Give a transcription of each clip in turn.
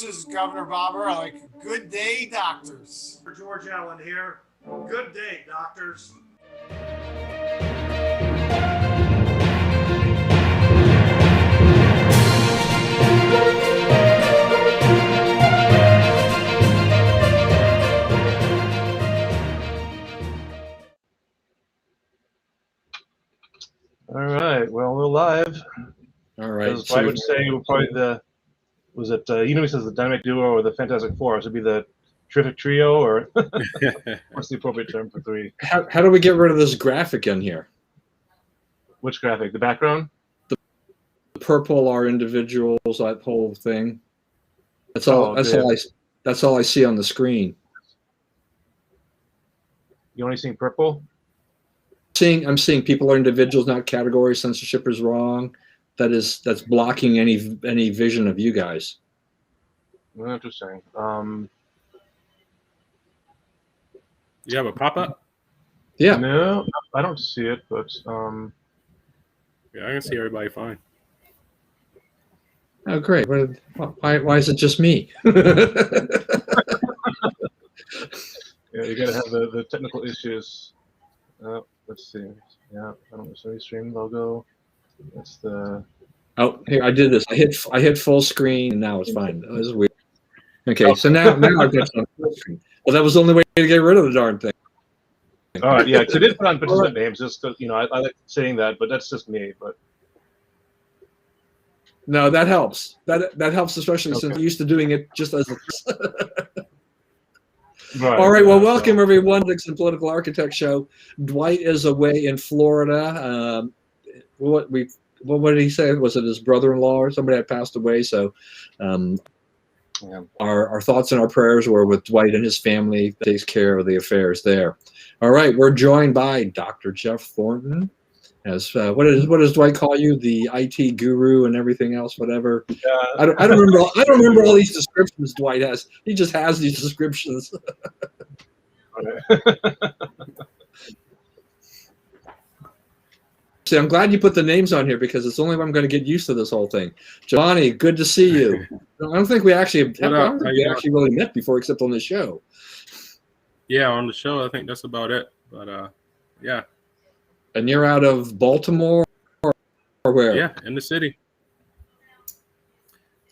this is Governor Bobber. I like good day, doctors. George Allen here. Good day, doctors. All right. Well, we're live. All right. So I would say we're probably he says the dynamic duo or the Fantastic Four. So it'd be the terrific trio, or what's the appropriate term for three? How do we get rid of this graphic in here? Which graphic? The background? The purple are individuals. That whole thing. That's all. That's all I see on the screen. You only seeing purple? I'm seeing people are individuals, not categories. Censorship is wrong. That's blocking any vision of you guys. Interesting. You have a pop-up? Yeah. No, I don't see it, but yeah, I can see everybody fine. Oh, great. Why is it just me? yeah, you gotta have the technical issues. Let's see. Yeah, I don't know. Stream logo. That's the. Oh, here I did this. I hit full screen, and now it's fine. This is weird. Okay, so now I've got on full screen. Well, that was the only way to get rid of the darn thing. All right, yeah, because it did put on participant names, just because I like saying that, but that's just me. But no, that helps. That helps, especially since I'm used to doing it just as. Right. All right. Well, welcome everyone to the Political Architect Show. Dwight is away in Florida. What did he say? Was it his brother-in-law or somebody that passed away? So, our thoughts and our prayers were with Dwight and his family. Takes care of the affairs there. All right. We're joined by Dr. Jeff Thornton. As what does Dwight call you? The IT guru and everything else, whatever. I don't remember. I don't remember all these descriptions Dwight has. He just has these descriptions. See, I'm glad you put the names on here because it's the only way I'm going to get used to this whole thing. Giovanni, good to see you. I don't think we actually really met before, except on the show. Yeah, on the show, I think that's about it. But yeah. And you're out of Baltimore or where? Yeah, in the city.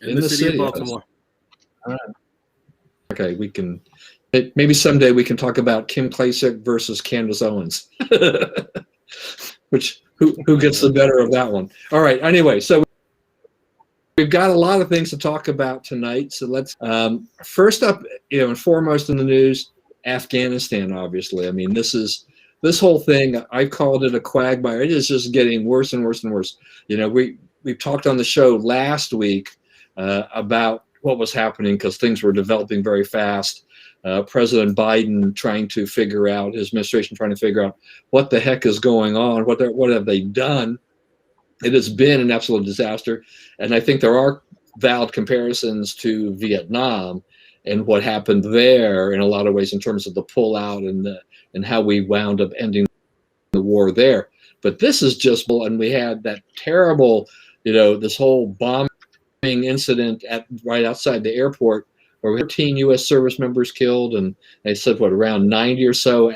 In the city of Baltimore. All right. Okay, we can maybe someday we can talk about Kim Klacik versus Candace Owens. Who gets the better of that one? All right. Anyway, so we've got a lot of things to talk about tonight. So let's first up, and foremost in the news, Afghanistan. Obviously, I mean this whole thing, I called it a quagmire. It is just getting worse and worse and worse. We've talked on the show last week about what was happening because things were developing very fast. President Biden his administration trying to figure out what the heck is going on, what have they done. It has been an absolute disaster. And I think there are valid comparisons to Vietnam and what happened there in a lot of ways in terms of the pullout and how we wound up ending the war there. But this is just, and we had that terrible, this whole bombing incident right outside the airport where 13 U.S. service members killed, and they said around 90 or so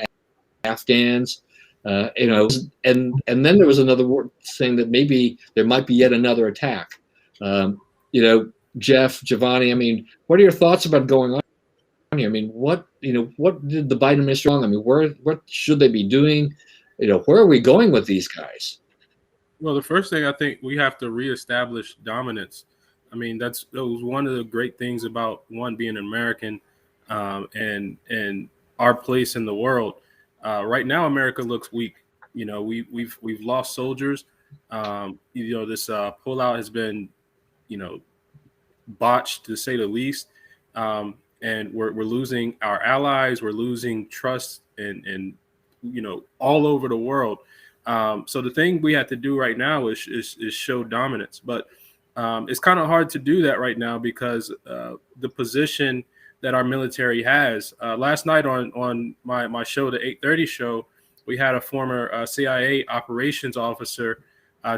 Afghans. And then there was another word saying that maybe there might be yet another attack. Jeff, Giovanni, I mean, what are your thoughts about going on here? I mean, what did the Biden administration wrong? I mean, what should they be doing? Where are we going with these guys? Well, the first thing I think we have to reestablish dominance. I mean, that was one of the great things about being an American and our place in the world. Right now, America looks weak. We've lost soldiers. This pullout has been, botched to say the least. And we're losing our allies. We're losing trust and all over the world. So the thing we have to do right now is show dominance. But it's kind of hard to do that right now because the position that our military has. Last night on my show, the 8:30 show, we had a former CIA operations officer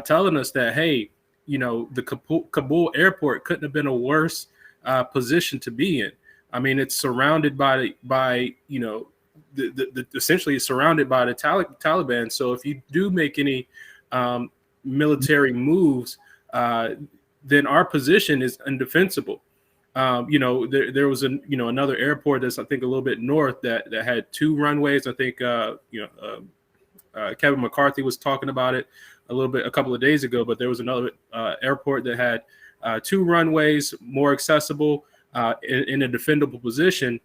telling us that, hey, the Kabul airport couldn't have been a worse position to be in. I mean, it's surrounded by essentially it's surrounded by the Taliban. So if you do make any military moves, then our position is indefensible. There was another airport that's I think a little bit north that had 2 runways. I think Kevin McCarthy was talking about it a couple of days ago. But there was another airport that had 2 runways, more accessible, in a defendable position.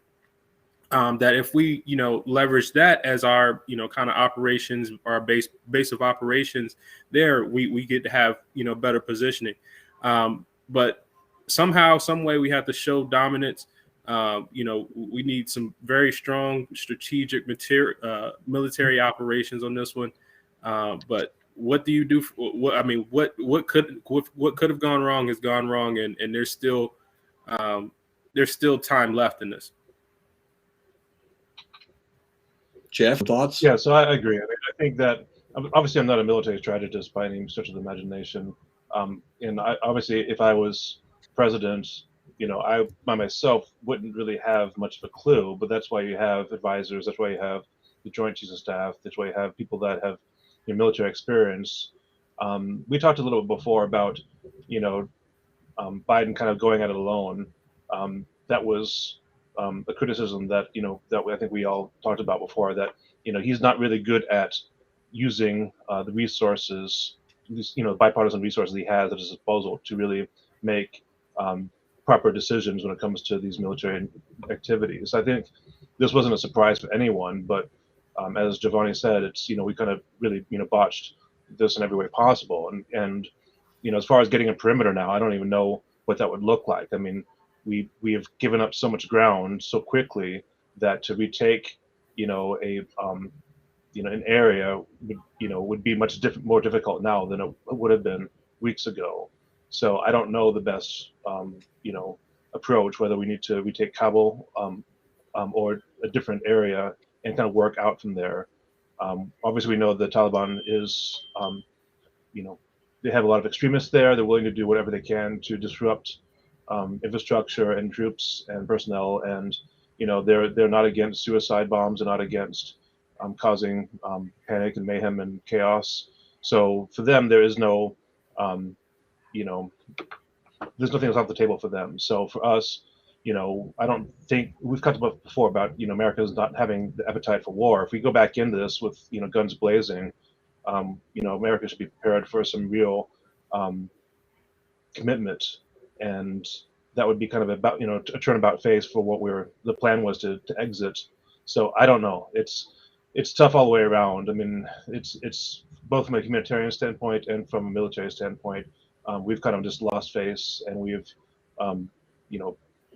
That if we leverage that as our kind of operations, our base of operations, there we get to have better positioning. But somehow, some way, we have to show dominance. We need some very strong strategic military operations on this one. But what do you do? What could have gone wrong has gone wrong, and there's still time left in this. Jeff, thoughts? Yeah, so I agree. I mean, I think that obviously I'm not a military strategist by any stretch of the imagination. And obviously, if I was president, I by myself wouldn't really have much of a clue. But that's why you have advisors. That's why you have the Joint Chiefs of Staff. That's why you have people that have military experience. We talked a little bit before about Biden kind of going at it alone. That was a criticism that I think we all talked about before, that he's not really good at using the resources, bipartisan resources he has at his disposal to really make proper decisions when it comes to these military activities. I think this wasn't a surprise for anyone, but as Giovanni said, it's we kind of really botched this in every way possible. And as far as getting a perimeter now, I don't even know what that would look like. I mean, we have given up so much ground so quickly that to retake an area would be much more difficult now than it would have been weeks ago. So I don't know the best approach, whether we need to retake Kabul or a different area and kind of work out from there. Obviously, we know the Taliban is they have a lot of extremists there. They're willing to do whatever they can to disrupt infrastructure and troops and personnel, and they're not against suicide bombs. They're not against causing panic and mayhem and chaos. So for them, there is no there's nothing else off the table for them. So for us, I don't think we've talked about before about America's not having the appetite for war. If we go back into this with guns blazing, America should be prepared for some real commitment, and that would be kind of about a turnabout phase for what the plan was to exit. So I don't know. It's tough all the way around. I mean, it's both from a humanitarian standpoint and from a military standpoint. We've kind of just lost face, and we've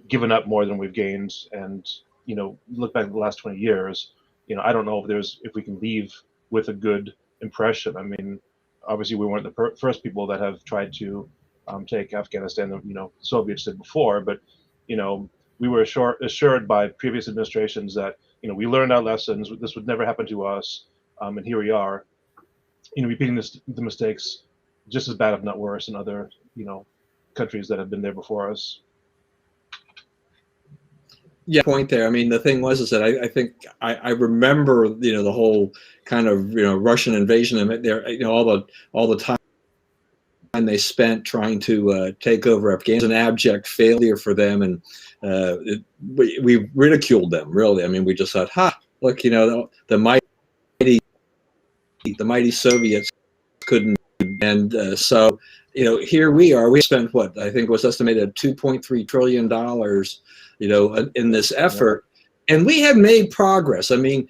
given up more than we've gained. And look back at the last 20 years. I don't know if we can leave with a good impression. I mean, obviously we weren't the first people that have tried to take Afghanistan. The Soviets did before, but we were assured by previous administrations that we learned our lessons. This would never happen to us, and here we are, repeating the mistakes just as bad, if not worse, in other countries that have been there before us. Yeah, point there. I mean, the thing is that I think I remember the whole kind of Russian invasion and there all the time they spent trying to take over Afghanistan. It was an abject failure for them, and we ridiculed them, really. I mean, we just thought, look, the mighty Soviets couldn't, and so here we are. We spent what I think was estimated $2.3 trillion, in this effort, and we have made progress. I mean,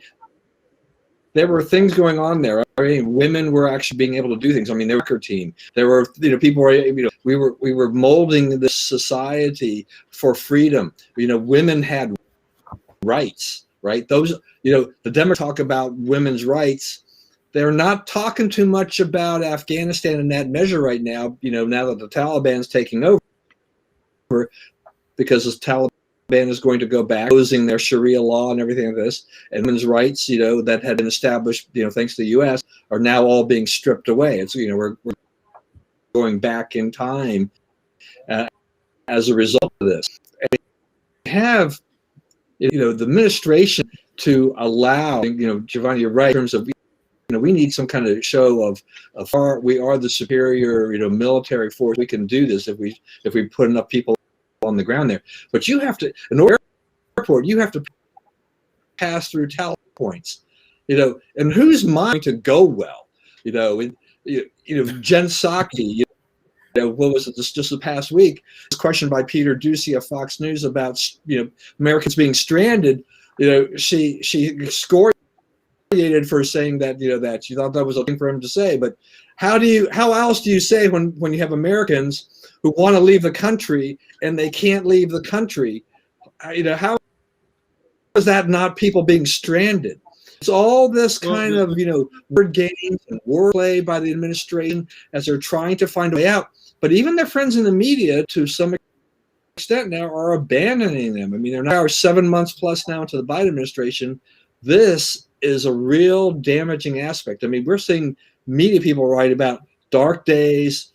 there were things going on there. I mean, women were actually being able to do things. I mean, there was a team. There were, people were, we were molding this society for freedom. Women had rights, right? Those, the Democrats talk about women's rights. They're not talking too much about Afghanistan in that measure right now. Now that the Taliban's taking over, because the Taliban is going to go back, imposing their Sharia law and everything like this, and women's rights, that had been established, thanks to the U.S., are now all being stripped away. It's, we're going back in time, as a result of this. And you have, the administration to allow, Giovanni, you're right in terms of, we need some kind of show of we are the superior, military force. We can do this if we put enough people on the ground there. But you have to, in the airport, you have to pass through tally points, and whose mind to go well, Jen Psaki, what was it just the past week? This question by Peter Ducey of Fox News about Americans being stranded. She excoriated for saying that that she thought that was a thing for him to say. But how else do you say when you have Americans who want to leave the country and they can't leave the country? How is that not people being stranded? It's all this kind of word games and wordplay by the administration as they're trying to find a way out. But even their friends in the media, to some extent now, are abandoning them. I mean, they're now 7 months plus now into the Biden administration. This is a real damaging aspect. I mean, we're seeing media people write about dark days,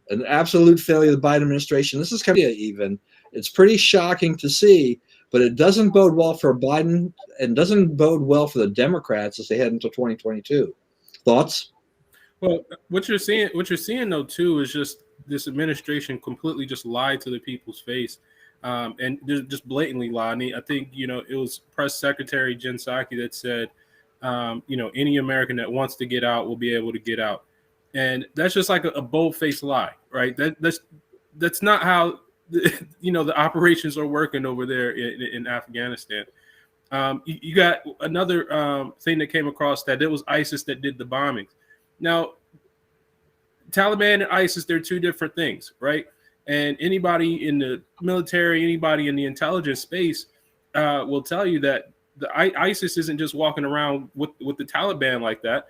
an absolute failure of the Biden administration. This is kind of even. It's pretty shocking to see, but it doesn't bode well for Biden and doesn't bode well for the Democrats as they head into 2022. Thoughts? Well, what you're seeing though too is just this administration completely just lied to the people's face, and just blatantly lied. I think it was Press Secretary Jen Psaki that said, any American that wants to get out will be able to get out, and that's just like a bold-faced lie, right? That's not how the operations are working over there in Afghanistan. You got another thing that came across, that it was ISIS that did the bombings. Now, Taliban and ISIS, they're two different things, right? And anybody in the military, anybody in the intelligence space will tell you that ISIS isn't just walking around with the Taliban like that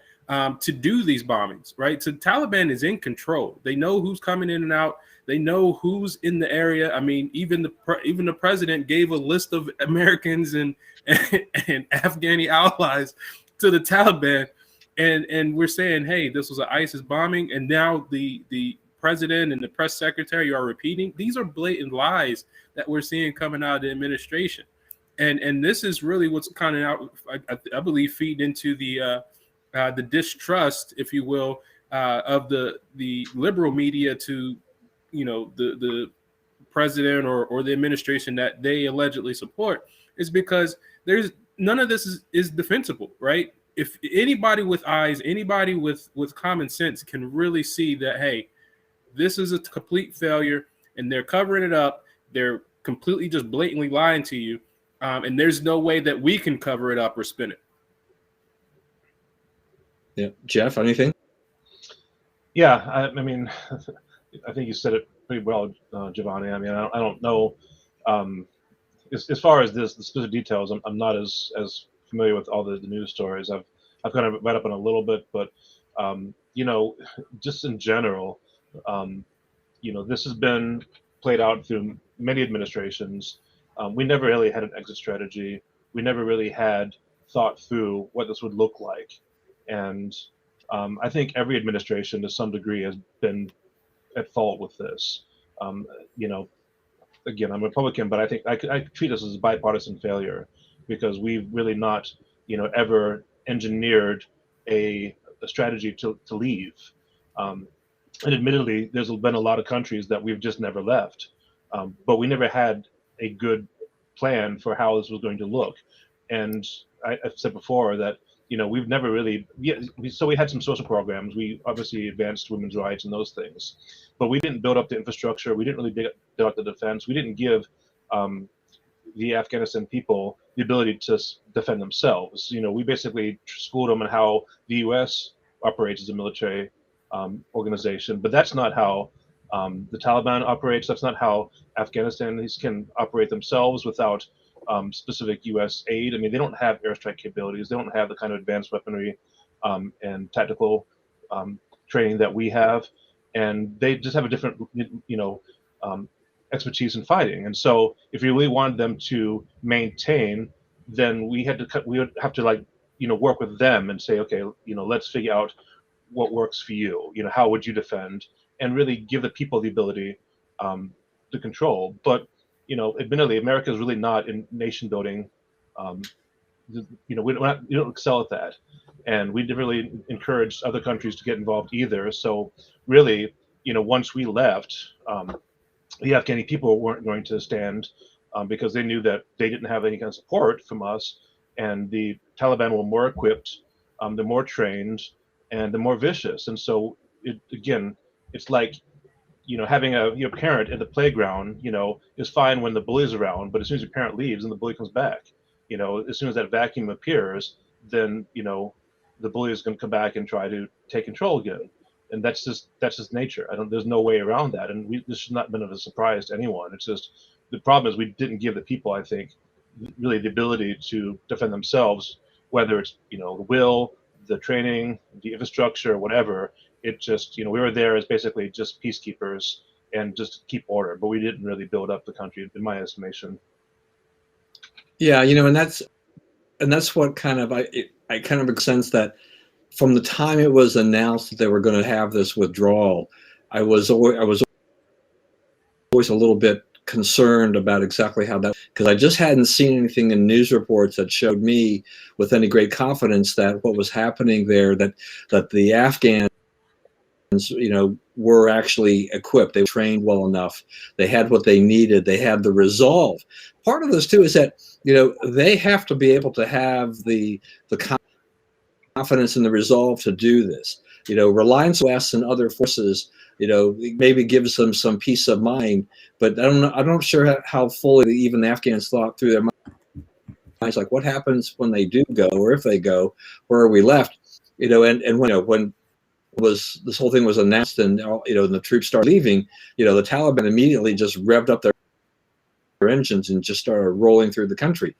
to do these bombings, right? So Taliban is in control. They know who's coming in and out. They know who's in the area. I mean, even the president gave a list of Americans and Afghani allies to the Taliban. And we're saying, hey, this was an ISIS bombing, and now the president and the press secretary are repeating. These are blatant lies that we're seeing coming out of the administration, and this is really what's kind of out, I believe, feeding into the distrust, if you will, of the liberal media to the president or the administration that they allegedly support, is because there's none of this is defensible, right? If anybody with eyes, anybody with common sense can really see that, hey, this is a complete failure, and they're covering it up. They're completely just blatantly lying to you, and there's no way that we can cover it up or spin it. Yeah, Jeff, anything? Yeah, I mean, I think you said it pretty well, Giovanni. I mean, I don't know. As far as the specific details, I'm not as familiar with all the news stories. I've kind of read up on a little bit, but just in general, this has been played out through many administrations. We never really had an exit strategy. We never really had thought through what this would look like, and I think every administration, to some degree, has been at fault with this. Again, I'm a Republican, but I think I treat this as a bipartisan failure, because we've really not, ever engineered a strategy to leave. And admittedly, there's been a lot of countries that we've just never left, but we never had a good plan for how this was going to look. And I've said before that, we've never really, so we had some social programs. We obviously advanced women's rights and those things, but we didn't build up the infrastructure. We didn't really build up the defense. We didn't give the Afghanistan people the ability to defend themselves. We basically schooled them in how the U.S. operates as a military organization, but that's not how the Taliban operates. That's not how Afghanistanis can operate themselves without specific U.S. aid. I mean, they don't have airstrike capabilities. They don't have the kind of advanced weaponry and tactical training that we have, and they just have a different, expertise in fighting. And so, if you really wanted them to maintain, then we would have to work with them and say, okay, let's figure out what works for you. How would you defend, and really give the people the ability to control. But admittedly, America is really not in nation building. We don't excel at that, and we didn't really encourage other countries to get involved either. So really, once we left, the Afghani people weren't going to stand because they knew that they didn't have any kind of support from us, and the Taliban were more equipped, they're more trained, and they're more vicious. And so it's like having a parent at the playground, is fine when the bully's around, but as soon as your parent leaves and the bully comes back, as soon as that vacuum appears, then the bully is going to come back and try to take control again. And that's just nature. There's no way around that. And this should not have been a surprise to anyone. It's just the problem is we didn't give the people, I think, really the ability to defend themselves, whether it's the will, the training, the infrastructure, whatever. It just we were there as basically just peacekeepers and just to keep order, but we didn't really build up the country, in my estimation. Yeah, and that's what kind of I kind of sense that from the time it was announced that they were going to have this withdrawal, I was always a little bit concerned about exactly how that, because I just hadn't seen anything in news reports that showed me with any great confidence that what was happening there, that the Afghans were actually equipped. They were trained well enough. They had what they needed. They had the resolve. Part of this too is that they have to be able to have the confidence and the resolve to do this. Reliance on US and other forces, maybe gives them some peace of mind. But I'm not sure how fully even the Afghans thought through their minds, like what happens when they do go, or if they go, where are we left? And when this whole thing was announced and the troops started leaving, the Taliban immediately just revved up their engines and just started rolling through the country.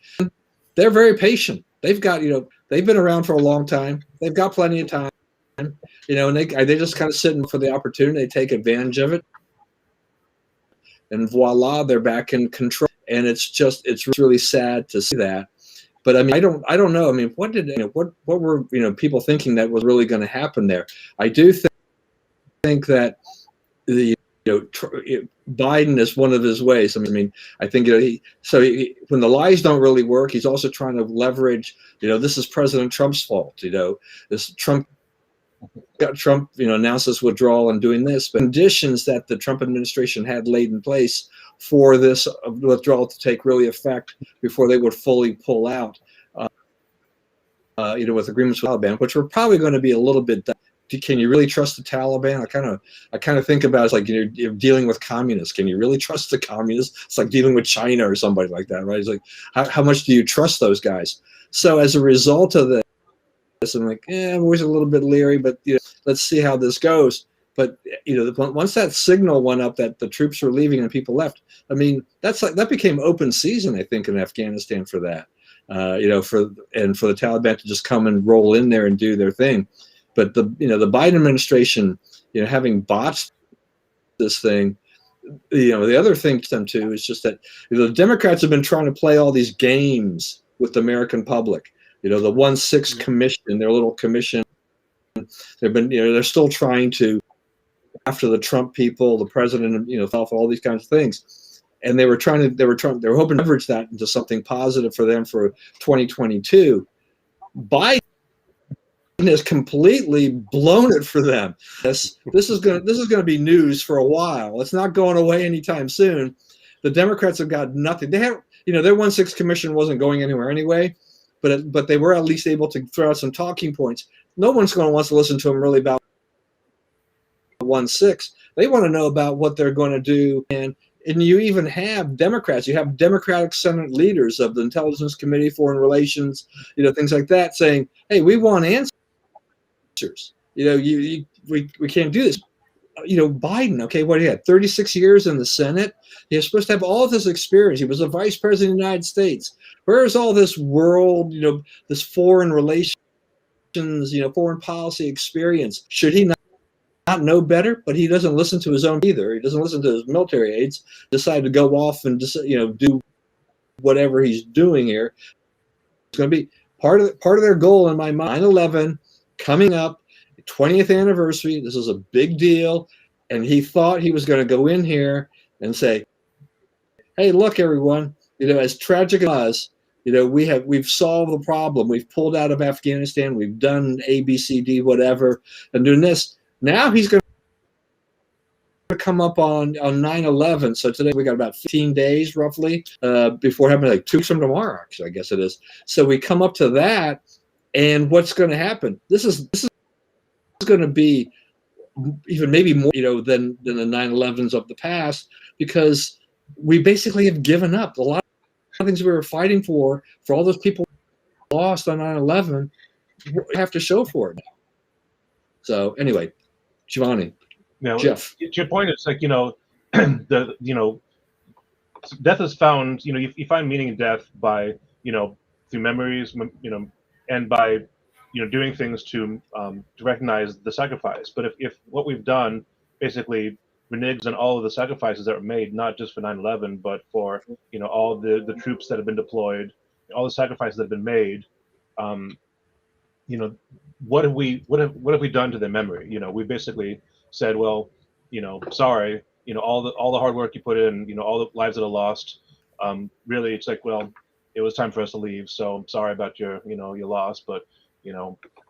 They're very patient. They've got they've been around for a long time. They've got plenty of time, and they just kind of sitting for the opportunity. They take advantage of it, and voila, they're back in control. And it's really sad to see that. But I mean, I don't know. I mean, what were people thinking that was really going to happen there? I do think that the Biden is one of his ways. I mean, I think when the lies don't really work, he's also trying to leverage. This is President Trump's fault. This Trump announced this withdrawal and doing this, but conditions that the Trump administration had laid in place for this withdrawal to take really effect before they would fully pull out, with agreements with Taliban, which were probably going to be a little bit. Can you really trust the Taliban? I kind of think about it as like you're dealing with communists. Can you really trust the communists? It's like dealing with China or somebody like that, right? It's like how much do you trust those guys? So as a result of this, I'm like, I'm always a little bit leery, but let's see how this goes. But once that signal went up that the troops were leaving and people left, I mean, that became open season, I think, in Afghanistan for that. For the Taliban to just come and roll in there and do their thing. But the Biden administration, having botched this thing, the other thing to them too is just that the Democrats have been trying to play all these games with the American public. The 1-6 commission, their little commission. They're still trying to, after the Trump people, the president, all these kinds of things, and they were hoping to leverage that into something positive for them for 2022. Biden has completely blown it for them. This is going to be news for a while. It's not going away anytime soon. The Democrats have got nothing. They have, their 1-6 commission wasn't going anywhere anyway, but they were at least able to throw out some talking points. No one's going to want to listen to them really about 1-6. They want to know about what they're going to do. And you even have Democrats. You have Democratic Senate leaders of the Intelligence Committee, Foreign Relations, things like that, saying, "Hey, we want answers. We can't do this." Biden, okay, what he had 36 years in the Senate. He was supposed to have all this experience. He was a vice president of the United States. Where is all this world, this foreign relations, foreign policy experience? Should he not know better? But he doesn't listen to his own either. He doesn't listen to his military aides. Decide to go off and just do whatever he's doing here. It's going to be part of their goal in my mind. 9/11 coming up, 20th anniversary. This is a big deal, and he thought he was going to go in here and say, hey, look, everyone, as tragic as it was, we've solved the problem. We've pulled out of Afghanistan. We've done A, B, C, D, whatever, and doing this. Now he's going to come up on 9/11. So today we got about 15 days roughly before having like 2 weeks from tomorrow, actually, I guess it is. So we come up to that, and what's going to happen? This is going to be even maybe more, than the 9/11s of the past, because we basically have given up. A lot of things we were fighting for all those people lost on 9/11, we have to show for it now. So anyway, Giovanni, Jeff. To your point, it's like, death is found, you find meaning in death by, through memories, and by, doing things to recognize the sacrifice. But if what we've done basically reneges on all of the sacrifices that were made, not just for 9/11, but for, all the troops that have been deployed, all the sacrifices that have been made, what have we done to their memory? We basically said, well, sorry, all the hard work you put in, all the lives that are lost. Really, it's like, well, it was time for us to leave. So I'm sorry about your loss, but I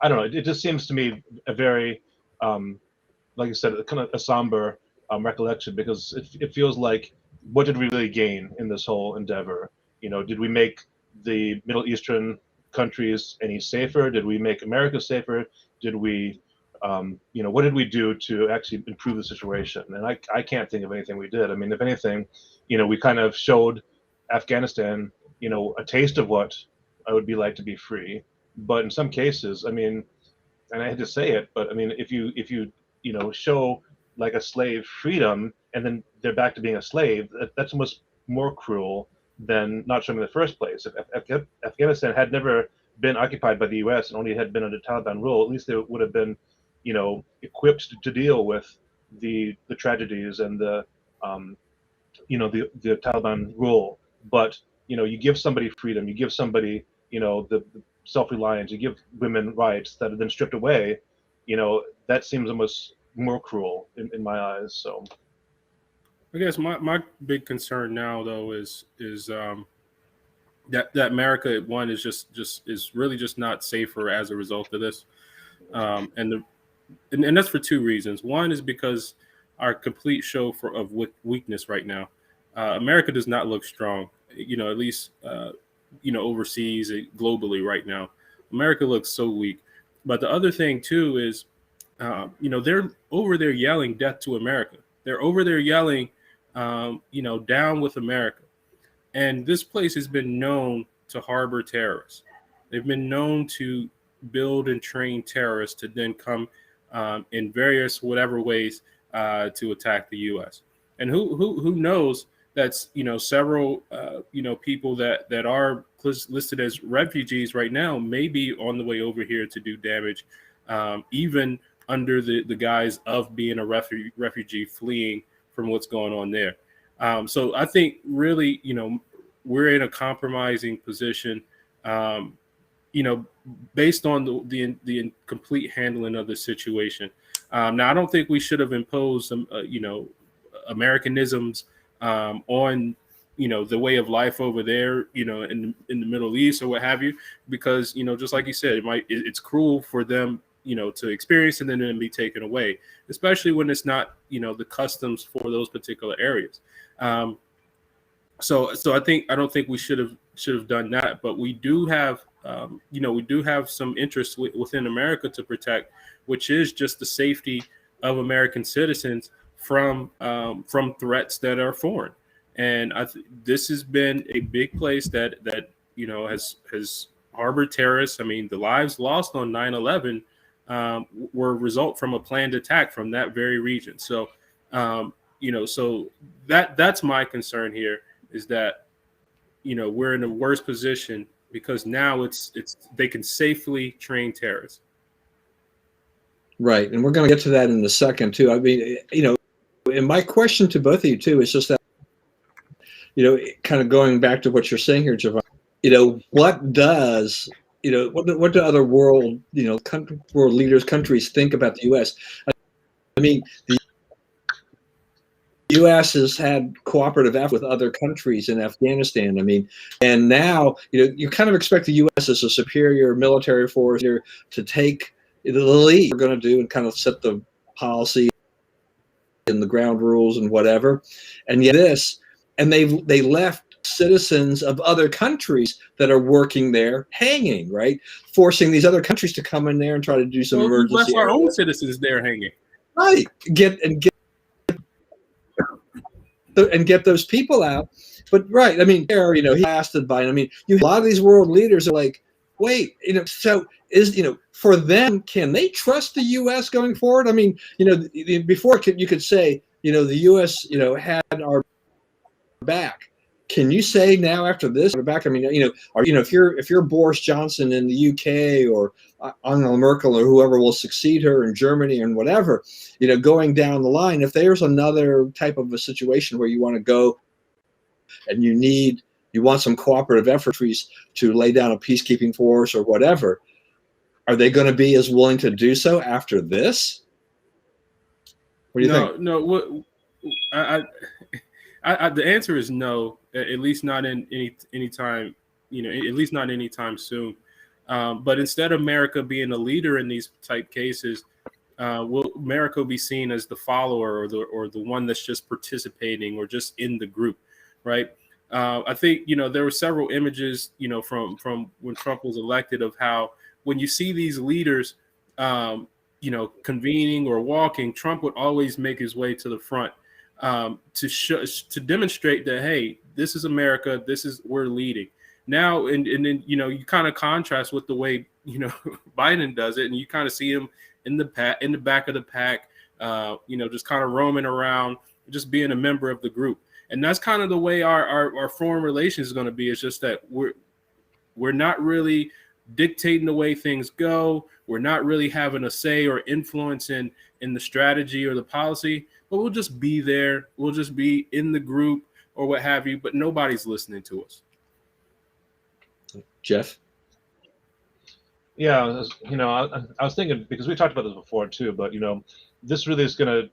don't know. It just seems to me a very, like you said, kind of a somber recollection, because it feels like, what did we really gain in this whole endeavor? Did we make the Middle Eastern countries any safer? Did we make America safer? Did we, what did we do to actually improve the situation? And I can't think of anything we did. I mean, if anything, we kind of showed Afghanistan, a taste of what it would be like to be free. But in some cases, I mean, and I had to say it, but I mean, if you show like a slave freedom and then they're back to being a slave, that's almost more cruel than not showing in the first place. If Afghanistan had never been occupied by the U.S. and only had been under Taliban rule, at least they would have been, equipped to deal with the tragedies and the Taliban rule. But you give somebody freedom, you give somebody the self-reliance, you give women rights that have been stripped away, that seems almost more cruel in my eyes. So I guess my big concern now, though, is that America, one, is really just not safer as a result of this, and that's for 2 reasons. One is because our complete show of weakness right now. America does not look strong, at least overseas, globally right now. America looks so weak. But the other thing too is, they're over there yelling death to America. They're over there yelling, down with America. And this place has been known to harbor terrorists. They've been known to build and train terrorists to then come in various whatever ways to attack the U.S. And who knows? That's several people that are listed as refugees right now may be on the way over here to do damage, even under the guise of being a refugee fleeing from what's going on there. So I think really, we're in a compromising position, based on the complete handling of the situation. Now, I don't think we should have imposed some, Americanisms on the way of life over there, in the Middle East or what have you, because just like you said, it's cruel for them to experience and then be taken away, especially when it's not the customs for those particular areas. So I don't think we should have done that, but we do have some interest within America to protect, which is just the safety of American citizens from threats that are foreign. And this has been a big place that has harbored terrorists. I mean, the lives lost on 9/11 were a result from a planned attack from that very region. So, so that's my concern here, is that we're in a worse position because now it's they can safely train terrorists. Right, and we're going to get to that in a second too. I mean, and my question to both of you too is just that, kind of going back to what you're saying here, Giovanni. What does what do other world leaders, countries think about the U.S.? I mean, the U.S. has had cooperative effort with other countries in Afghanistan. I mean, and now you kind of expect the U.S. as a superior military force here to take the lead. We're going to do and kind of set the policy and the ground rules and whatever, and yet they left citizens of other countries that are working there hanging, right? Forcing these other countries to come in there and try to do some emergency. We left our own citizens there hanging. Right. Get those people out. But right, I mean, he lasted by. I mean, a lot of these world leaders are like, wait, so for them, can they trust the U.S. going forward? I mean, before you could say, the U.S. had our back. Can you say now after this back? I mean, if you're Boris Johnson in the UK or Angela Merkel or whoever will succeed her in Germany and whatever, going down the line, if there's another type of a situation where you want to go and you want some cooperative efforts to lay down a peacekeeping force or whatever, are they going to be as willing to do so after this? What do you think? No. The answer is no. At least not in any time. At least not anytime soon. But instead of America being a leader in these type cases, will America be seen as the follower or the one that's just participating or just in the group, right? I think there were several images from when Trump was elected of how when you see these leaders convening or walking, Trump would always make his way to the front to demonstrate that, hey, this is America, we're leading now. And then you kind of contrast with the way Biden does it, and you kind of see him in the back of the pack, just kind of roaming around, just being a member of the group. And that's kind of the way our foreign relations is going to be. It's just that we're not really dictating the way things go. We're not really having a say or influence in the strategy or the policy, but we'll just be there. We'll just be in the group or what have you, but nobody's listening to us. Jeff? Yeah, I was thinking, because we talked about this before too, but this really is going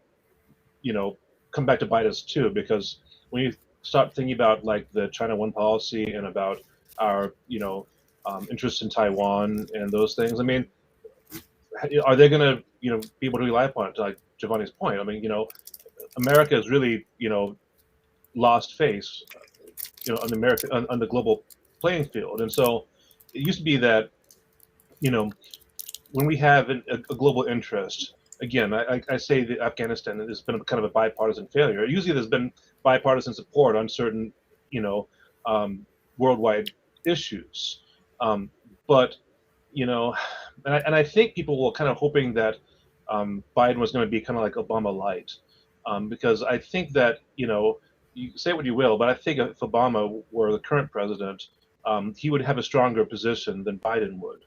to come back to bite us too, because when you start thinking about like the China One policy and about our interest in Taiwan and those things, I mean, are they going to be able to rely upon it? Like Giovanni's point, I mean, America has really lost face on the global playing field. And so it used to be that when we have a global interest, again, I say that Afghanistan has been kind of a bipartisan failure. Usually there's been bipartisan support on certain worldwide issues, but and I think people were kind of hoping that Biden was going to be kind of like Obama light, because I think that you say what you will, but I think if Obama were the current president, he would have a stronger position than Biden would,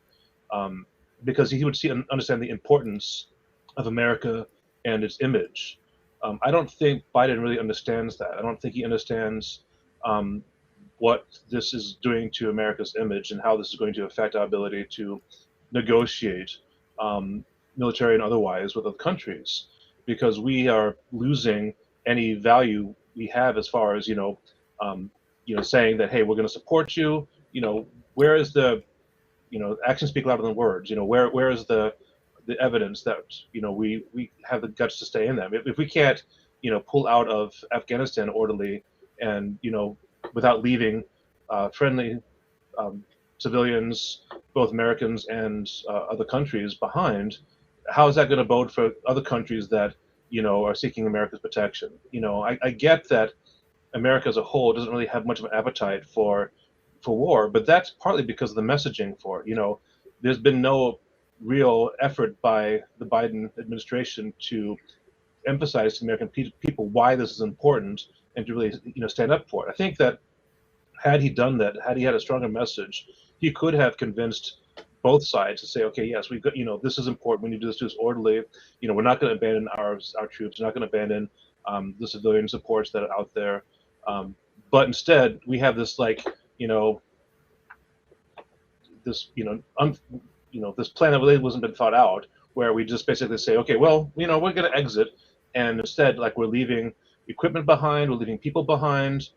because he would understand the importance of America and its image. I don't think Biden really understands that. I don't think he understands what this is doing to America's image and how this is going to affect our ability to negotiate, military and otherwise, with other countries, because we are losing any value we have as far as saying that, hey, we're going to support you. Where is the actions speak louder than words? Where is the evidence that we have the guts to stay in them? If we can't pull out of Afghanistan orderly and without leaving friendly civilians, both Americans and other countries, behind, how is that going to bode for other countries that are seeking America's protection? I get that America as a whole doesn't really have much of an appetite for war, but that's partly because of the messaging for it. There's been no real effort by the Biden administration to emphasize to American people why this is important and to really stand up for it. I think that had he done that, had he had a stronger message, he could have convinced both sides to say, okay, yes, we got, this is important. We need to do this orderly. We're not going to abandon our troops. We're not going to abandon the civilian supports that are out there. But instead, we have this this plan that really wasn't been thought out, where we just basically say, okay, well, we're going to exit, and instead, we're leaving equipment behind, we're leaving people behind,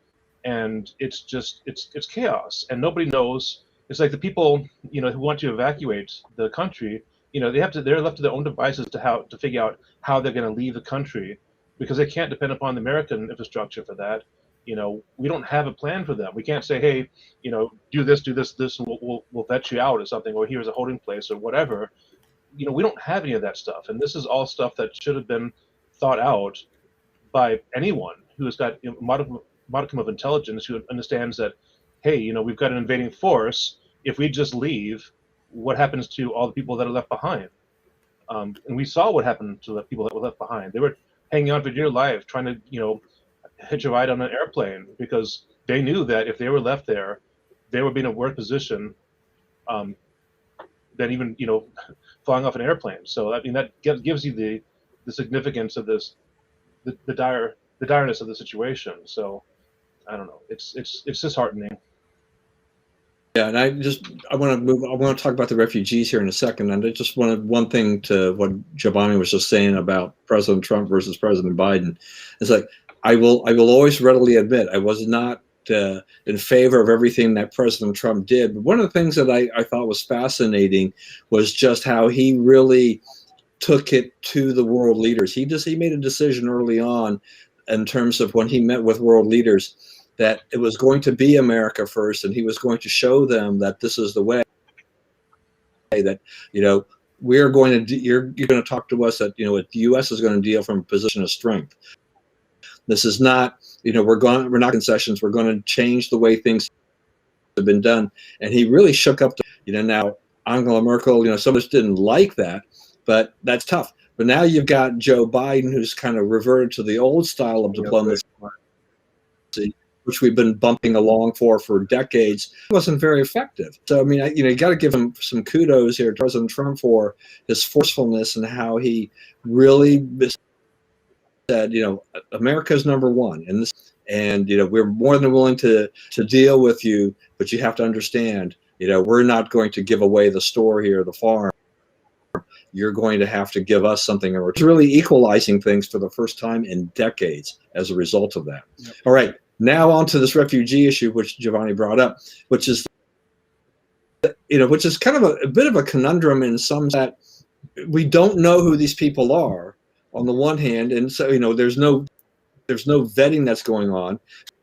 and it's just it's chaos, and nobody knows. It's like the people, who want to evacuate the country, they're left to their own devices to figure out how they're going to leave the country, because they can't depend upon the American infrastructure for that. We don't have a plan for them. We can't say, hey, do this, and we'll vet you out or something, or here's a holding place or whatever. We don't have any of that stuff, and this is all stuff that should have been thought out by anyone who has got modicum of intelligence, who understands that, hey, we've got an invading force. If we just leave, what happens to all the people that are left behind? And we saw what happened to the people that were left behind. They were hanging on for dear life, trying to, hitch a ride on an airplane, because they knew that if they were left there, they would be in a worse position than even, flying off an airplane. So I mean, that gives you the significance of this, the direness of the situation. So I don't know. It's disheartening. Yeah, and I want to talk about the refugees here in a second. And I just wanted one thing to what Giovanni was just saying about President Trump versus President Biden. It's like, I will always readily admit I was not in favor of everything that President Trump did. But one of the things that I thought was fascinating was just how he really took it to the world leaders. He made a decision early on in terms of when he met with world leaders that it was going to be America first, and he was going to show them that this is the way, that, we're going to, you're going to talk to us that, the U.S. is going to deal from a position of strength. This is not, we're not concessions. We're going to change the way things have been done. And he really shook up, now Angela Merkel, some of us didn't like that, but that's tough. But now you've got Joe Biden, who's kind of reverted to the old style of diplomacy, which we've been bumping along for decades. It wasn't very effective. So, I mean, you got to give him some kudos here, President Trump, for his forcefulness and how he really said, America's number one, and we're more than willing to deal with you, but you have to understand, we're not going to give away the store here, the farm. You're going to have to give us something. Or it's really equalizing things for the first time in decades as a result of that. Yep. All right. Now on to this refugee issue, which Giovanni brought up, which is kind of a bit of a conundrum in some that we don't know who these people are on the one hand, and so there's no vetting that's going on.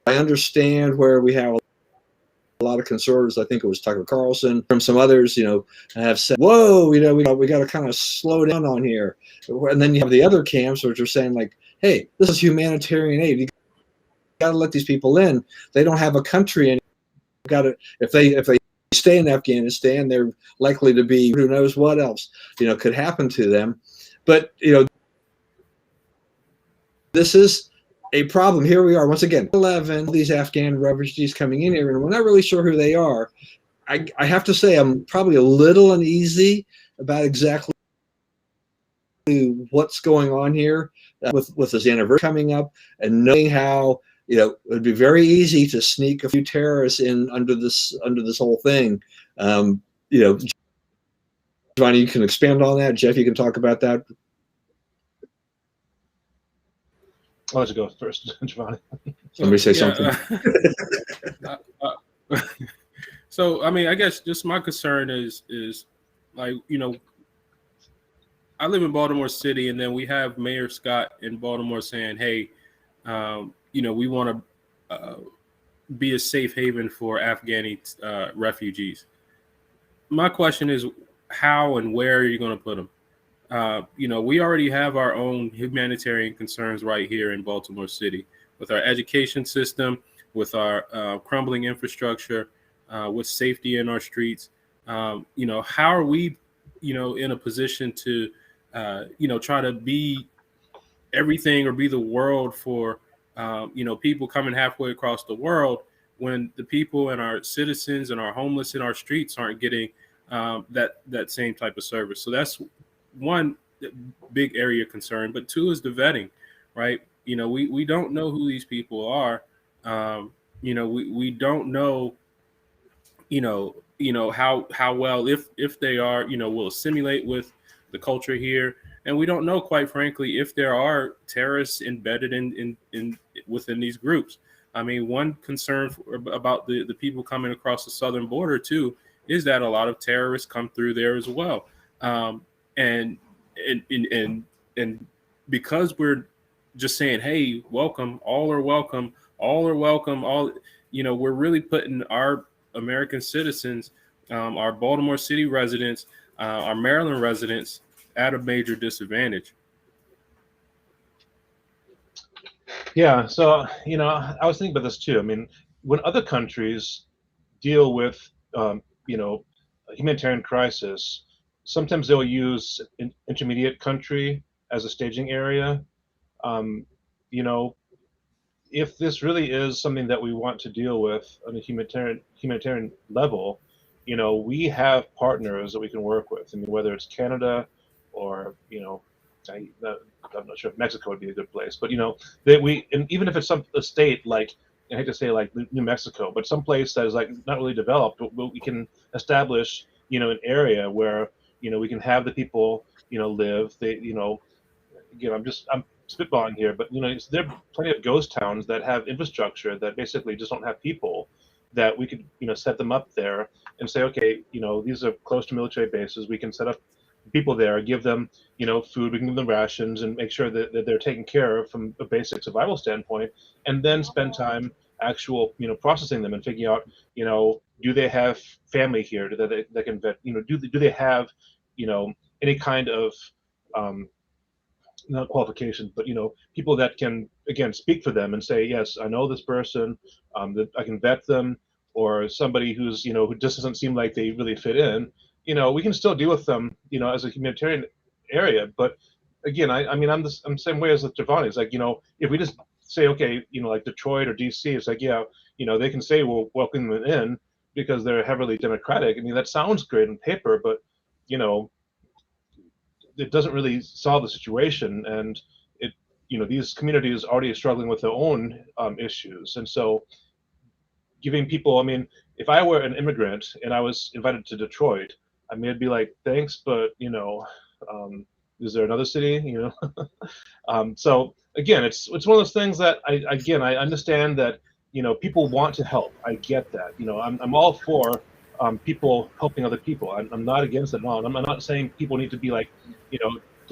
I understand where we have a lot of conservatives. I think it was Tucker Carlson, from some others, have said, "Whoa, we got to kind of slow down on here." And then you have the other camps which are saying like, "Hey, this is humanitarian aid. You got to let these people in. They don't have a country, and you got to if they stay in Afghanistan, they're likely to be who knows what else could happen to them." But this is a problem. Here we are once again, 11 these Afghan refugees coming in here, and we're not really sure who they are. I have to say I'm probably a little uneasy about exactly what's going on here with this anniversary coming up, and knowing how it would be very easy to sneak a few terrorists in under this whole thing. Giovanni, you can expand on that. Jeff, you can talk about that. I'll let you go first, Giovanni. Somebody say something. So, I mean, I guess just my concern is like, I live in Baltimore City, and then we have Mayor Scott in Baltimore saying, hey, we want to be a safe haven for Afghani refugees. My question is, how and where are you going to put them? We already have our own humanitarian concerns right here in Baltimore City with our education system, with our crumbling infrastructure, with safety in our streets. How are we, in a position to, try to be everything or be the world for, people coming halfway across the world, when the people and our citizens and our homeless in our streets aren't getting that same type of service? So that's one big area of concern. But two is the vetting, right? We don't know who these people are. We don't know, how well, if they are, will assimilate with the culture here. And we don't know, quite frankly, if there are terrorists embedded in within these groups. I mean, one concern about the people coming across the southern border too is that a lot of terrorists come through there as well. And because we're just saying, hey, welcome, all are welcome, all, we're really putting our American citizens, our Baltimore City residents, our Maryland residents at a major disadvantage. Yeah, so I was thinking about this too. I mean, when other countries deal with a humanitarian crisis, sometimes they'll use an intermediate country as a staging area. Um, you know, if this really is something that we want to deal with on a humanitarian level, we have partners that we can work with. I mean, whether it's Canada or I'm not sure if Mexico would be a good place, but and even if it's a state like, I hate to say like New Mexico, but some place that is like not really developed, we can establish an area where we can have the people live. I'm spitballing here, but there are plenty of ghost towns that have infrastructure that basically just don't have people, that we could set them up there and say, okay, these are close to military bases. We can set up people there, give them food, we can give them rations, and make sure that they're taken care of from a basic survival standpoint, and then spend time processing them and figuring out do they have family here that can vet, do they have any kind of not qualifications, but people that can again speak for them and say, yes, I know this person, that I can vet them, or somebody who's who just doesn't seem like they really fit in. We can still deal with them as a humanitarian area. But again, I'm the same way as with Giovanni. It's like if we just say, okay, like Detroit or DC, it's like, yeah, they can say we'll welcome them in because they're heavily democratic. I mean, that sounds great on paper, but it doesn't really solve the situation. And these communities already are struggling with their own issues. And so giving people, I mean, if I were an immigrant and I was invited to Detroit, I mean, I'd be like, thanks, but is there another city? So again, it's one of those things that I understand that people want to help. I get that. I'm all for people helping other people. I'm not against it at all. I'm not saying people need to be like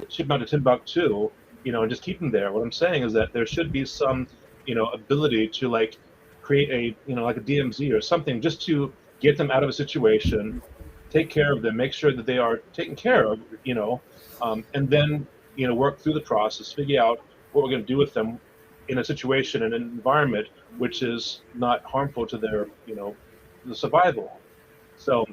ship them out to Timbuktu, and just keep them there. What I'm saying is that there should be some ability to like create a like a DMZ or something, just to get them out of a situation, take care of them, make sure that they are taken care of, and then work through the process, figure out what we're going to do with them in a situation, in an environment which is not harmful to their the survival. So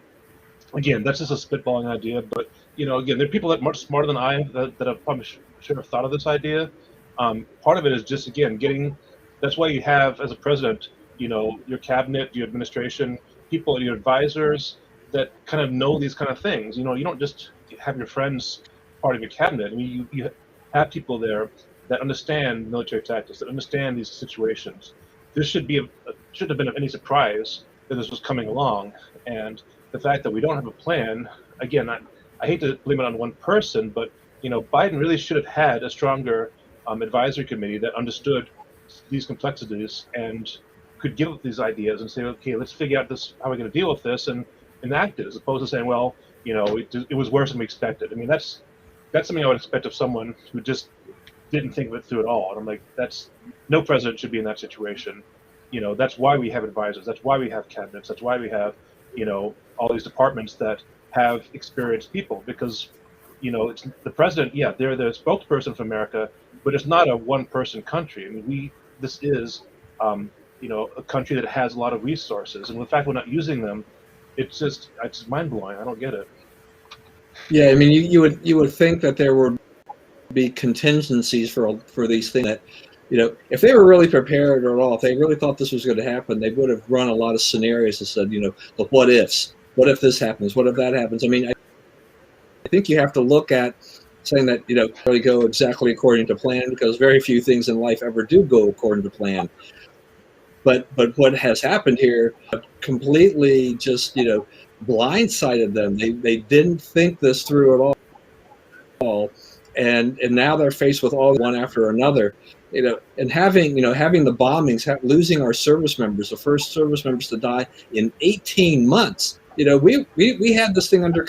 again, that's just a spitballing idea, but again, there are people that are much smarter than I that have probably should have thought of this idea. Part of it is just again getting. That's why you have, as a president, your cabinet, your administration, people, your advisors that kind of know these kind of things. You don't just have your friends part of your cabinet. I mean, you have people there that understand military tactics, that understand these situations. This shouldn't have been any surprise that this was coming along. And the fact that we don't have a plan, again, I hate to blame it on one person, but Biden really should have had a stronger advisory committee that understood these complexities and could give up these ideas and say, okay, let's figure out how we're going to deal with this and enact it, as opposed to saying, well, it was worse than we expected. I mean, that's something I would expect of someone who just didn't think of it through at all. And I'm like, no president should be in that situation. That's why we have advisors. That's why we have cabinets. That's why we have, all these departments that have experienced people, because, it's the president. Yeah, they're the spokesperson for America, but it's not a one-person country. I mean, this is, a country that has a lot of resources, and the fact we're not using them, it's mind-blowing. I don't get it. Yeah, I mean, you would think that there would be contingencies for these things that, if they were really prepared at all, if they really thought this was going to happen, they would have run a lot of scenarios and said, the what ifs. What if this happens? What if that happens? I mean, I think you have to look at saying that, really go exactly according to plan, because very few things in life ever do go according to plan. But what has happened here completely just, blindsided them. They didn't think this through at all. and now they're faced with all one after another, and having the bombings, losing our service members, the first service members to die in 18 months. We had this thing under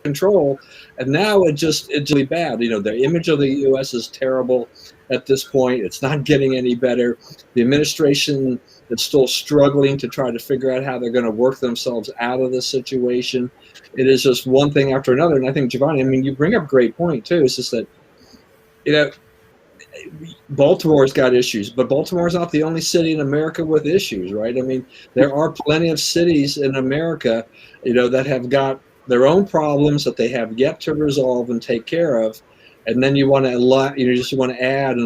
control, and now it's really bad. The image of the U.S. is terrible at this point. It's not getting any better. The administration is still struggling to try to figure out how they're going to work themselves out of this situation. It is just one thing after another. And I think, Giovanni, you bring up a great point too. It's just that, Baltimore's got issues, but Baltimore's not the only city in America with issues, right? There are plenty of cities in America, that have got their own problems that they have yet to resolve and take care of. And then you want to, just want to add,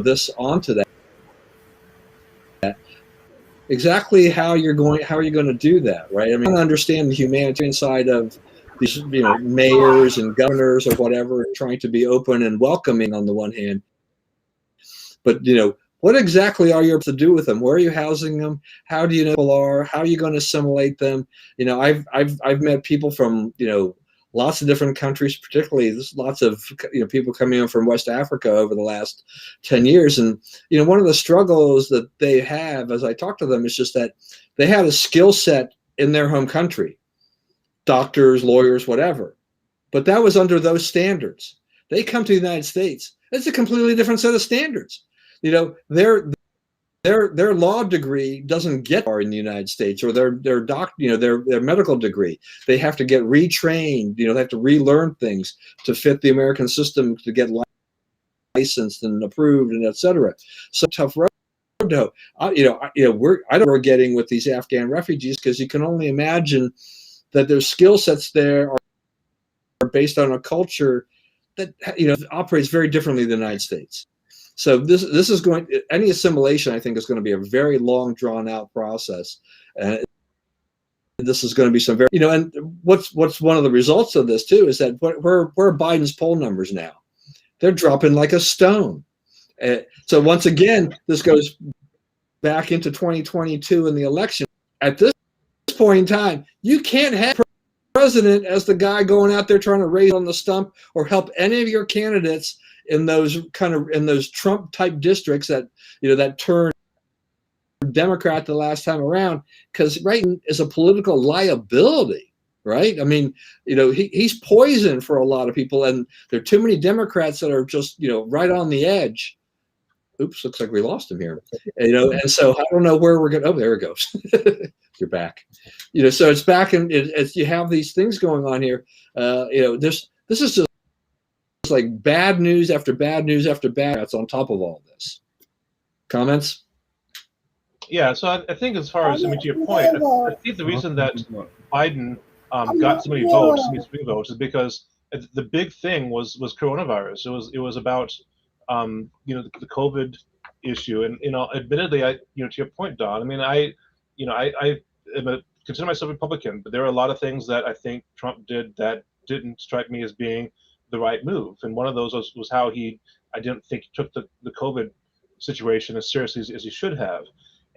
this onto that. Exactly how are you going to do that, right? I understand the humanitarian side of these, mayors and governors or whatever, trying to be open and welcoming on the one hand. But, what exactly are you able to do with them? Where are you housing them? How do you know people are? How are you going to assimilate them? I've met people from, lots of different countries, particularly there's lots of, people coming in from West Africa over the last 10 years. And, one of the struggles that they have, as I talk to them, is just that they had a skill set in their home country, doctors, lawyers, whatever. But that was under those standards. They come to the United States. It's a completely different set of standards. Their law degree doesn't get far in the United States, or their medical degree. They have to get retrained. They have to relearn things to fit the American system, to get licensed and approved and et cetera. So tough road. We're getting with these Afghan refugees, because you can only imagine that their skill sets there are based on a culture that operates very differently than the United States. So this is any assimilation, I think, is going to be a very long, drawn out process. This is going to be some very, and what's one of the results of this too is that where are Biden's poll numbers now? They're dropping like a stone. So once again, this goes back into 2022 and the election. At this point in time, you can't have president as the guy going out there trying to raise on the stump or help any of your candidates in those Trump type districts that turned Democrat the last time around, because Reagan is a political liability, right? He's poison for a lot of people, and there are too many Democrats that are just right on the edge. Oops, looks like we lost him here. And so I don't know where we're going. Oh, there it goes. You're back. So it's back, and you have these things going on here. This is just like bad news after bad news after bad. That's on top of all this. Comments? Yeah, so I think as far as, to your point, I think the reason that Biden got so many votes, swing votes, is because the big thing was coronavirus. It was about the COVID issue, and admittedly, to your point, Don. I consider myself Republican, but there are a lot of things that I think Trump did that didn't strike me as being the right move. And one of those was how I didn't think he took the COVID situation as seriously as he should have.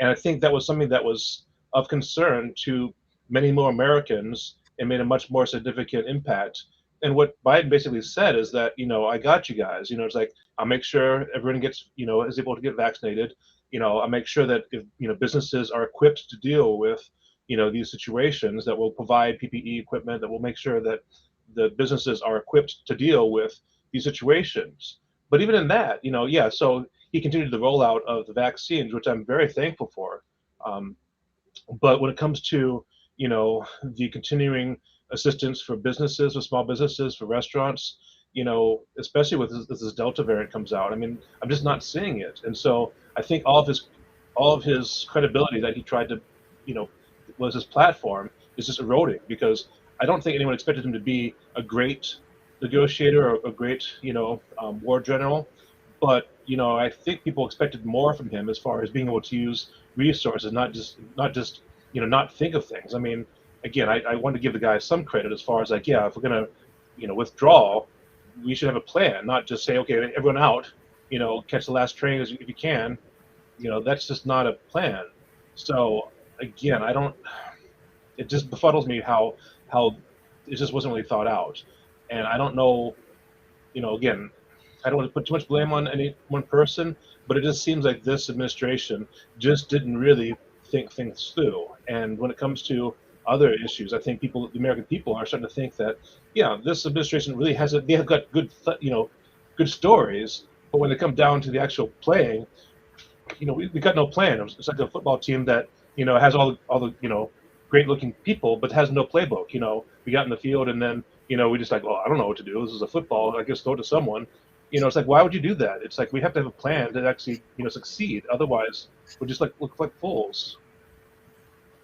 And I think that was something that was of concern to many more Americans and made a much more significant impact. And what Biden basically said is that, I got you guys. It's like, I'll make sure everyone gets, is able to get vaccinated. I'll make sure that if, businesses are equipped to deal with, these situations, that will provide PPE equipment, that will make sure that the businesses are equipped to deal with these situations. But even in that, so he continued the rollout of the vaccines, which I'm very thankful for. But when it comes to, the continuing assistance for businesses, for small businesses, for restaurants, especially with this Delta variant comes out, I'm just not seeing it. And so I think all of his credibility that he tried to, was his platform, is just eroding, because I don't think anyone expected him to be a great negotiator or a great, war general. But, I think people expected more from him as far as being able to use resources, not just not think of things. Again, I want to give the guy some credit as far as if we're going to, withdraw, we should have a plan, not just say, okay, everyone out, catch the last train if you can. That's just not a plan. So again, it just befuddles me how it just wasn't really thought out. And I don't know again, I don't want to put too much blame on any one person, but it just seems like this administration just didn't really think things through. And when it comes to other issues, I think the American people are starting to think that, yeah, this administration really hasn't. They have got good stories, but when it comes down to the actual playing, we got no plan. It's like a football team that has all the great looking people, but has no playbook. We got in the field and then we just like, I don't know what to do. This is a football. I guess throw it to someone. It's like, why would you do that? It's like we have to have a plan to actually succeed. Otherwise, we're just like look like fools.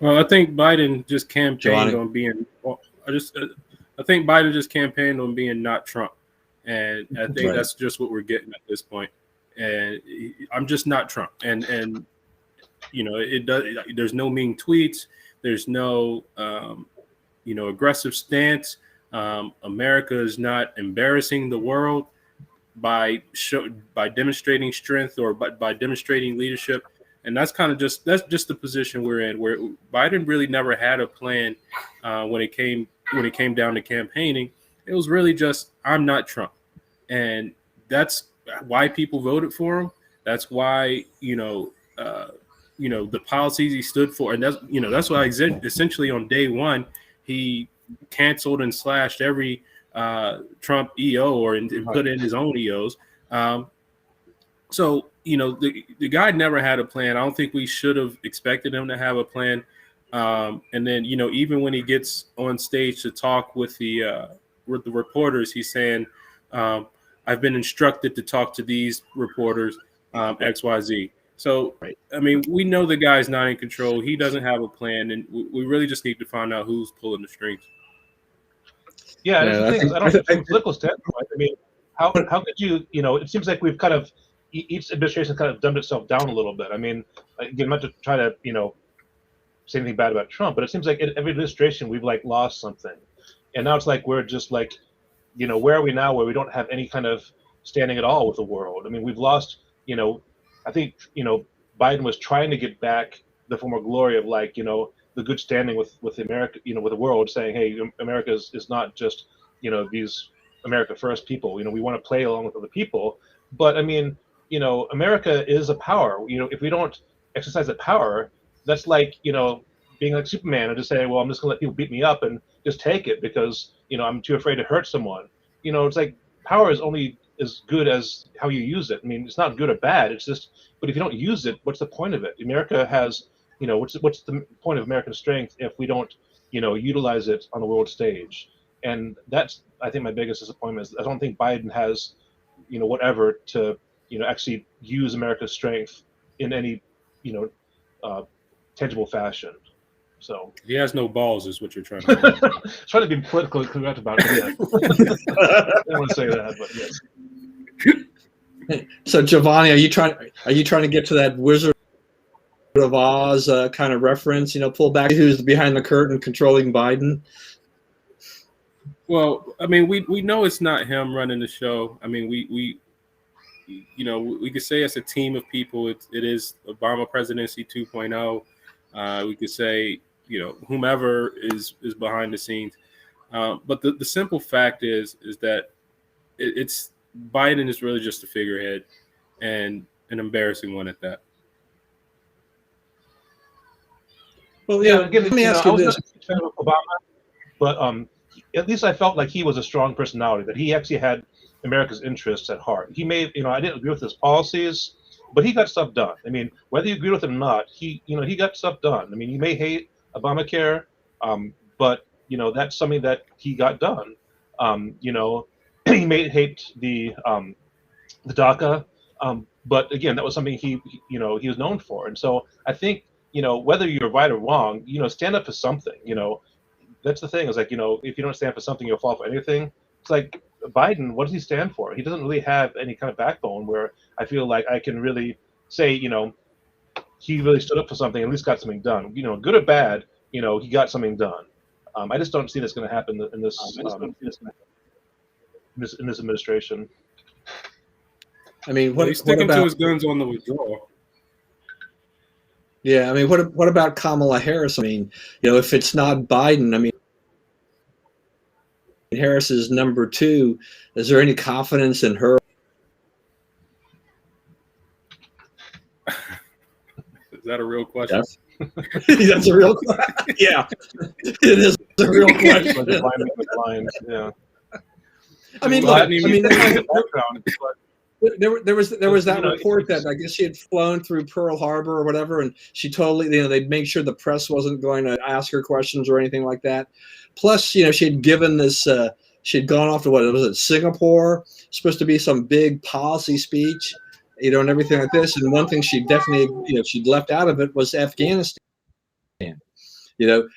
Well, I think Biden just campaigned Johnny. on being. I think Biden just campaigned on being not Trump, and I think Right. that's just what we're getting at this point. And I'm just not Trump, and it does. There's no mean tweets. There's no aggressive stance. America is not embarrassing the world by demonstrating strength or by demonstrating leadership. And that's just the position we're in, where Biden really never had a plan when it came down to campaigning. It was really just, I'm not Trump. And that's why people voted for him. That's why, the policies he stood for. And that's why essentially on day one, he canceled and slashed every Trump EO and put in his own EOs. So, the guy never had a plan. I don't think we should have expected him to have a plan. And then, even when he gets on stage to talk with the reporters, he's saying, I've been instructed to talk to these reporters, XYZ. So, Right. I mean, we know the guy's not in control. He doesn't have a plan. And we really just need to find out who's pulling the strings. Yeah, Yeah, that's the I thing. think- I don't think from a political standpoint. I mean, how could you? It seems like we've kind of each administration kind of dumbed itself down a little bit. I mean, again, not to try to say anything bad about Trump, but it seems like in every administration we've like lost something, and now it's like we're just like, where are we now? Where we don't have any kind of standing at all with the world. I mean, we've lost. I think Biden was trying to get back the former glory of like the good standing with America, with the world, saying, hey, America is not just these America first people. We want to play along with other people, but I mean, America is a power. If we don't exercise that power, that's like being like Superman and just saying, well, I'm just gonna let people beat me up and just take it because I'm too afraid to hurt someone. It's like power is only as good as how you use it. I mean, it's not good or bad. It's just, but if you don't use it, what's the point of it? America has, what's the point of American strength if we don't, utilize it on the world stage? And that's, I think, my biggest disappointment is I don't think Biden has, whatever to, actually use America's strength in any, tangible fashion. So He has no balls, is what you're trying to say. trying to be politically correct about it. Yeah. I don't want to say that, but yes. So Giovanni, are you trying to get to that Wizard of Oz kind of reference? Pull back, who's behind the curtain controlling Biden? Well, I mean, we know it's not him running the show. I mean, we could say it's a team of people. It is Obama presidency 2.0. We could say, whomever is behind the scenes. But the simple fact is that it's Biden is really just a figurehead and an embarrassing one at that. Well, Yeah, again, let me ask you I was this. not a huge fan of Obama, but at least I felt like he was a strong personality, that he actually had America's interests at heart. He made, I didn't agree with his policies, but he got stuff done. I mean, whether you agree with him or not, he got stuff done. I mean, you may hate Obamacare, but that's something that he got done. He may hate the DACA, but again, that was something he was known for. And so I think whether you're right or wrong, stand up for something. That's the thing, is like if you don't stand for something, you'll fall for anything. It's like Biden, what does he stand for? He doesn't really have any kind of backbone where I feel like I can really say he really stood up for something, at least got something done. Good or bad, he got something done. I just don't see this going to happen in this in this administration. I mean, He's sticking to his guns on the withdrawal. Yeah, I mean, what about Kamala Harris? I mean, if it's not Biden, I mean, Harris is number 2. Is there any confidence in her? Is that a real question? Yes. That's a real question. Yeah, it is a real question. Yeah. I mean, Well, look, I mean, there was that you know, report that I guess she had flown through Pearl Harbor or whatever, and she totally, they made sure the press wasn't going to ask her questions or anything like that. Plus, she had given this, she had gone off to what was it, Singapore, supposed to be some big policy speech, and everything like this. And one thing she definitely, she'd left out of it was Afghanistan.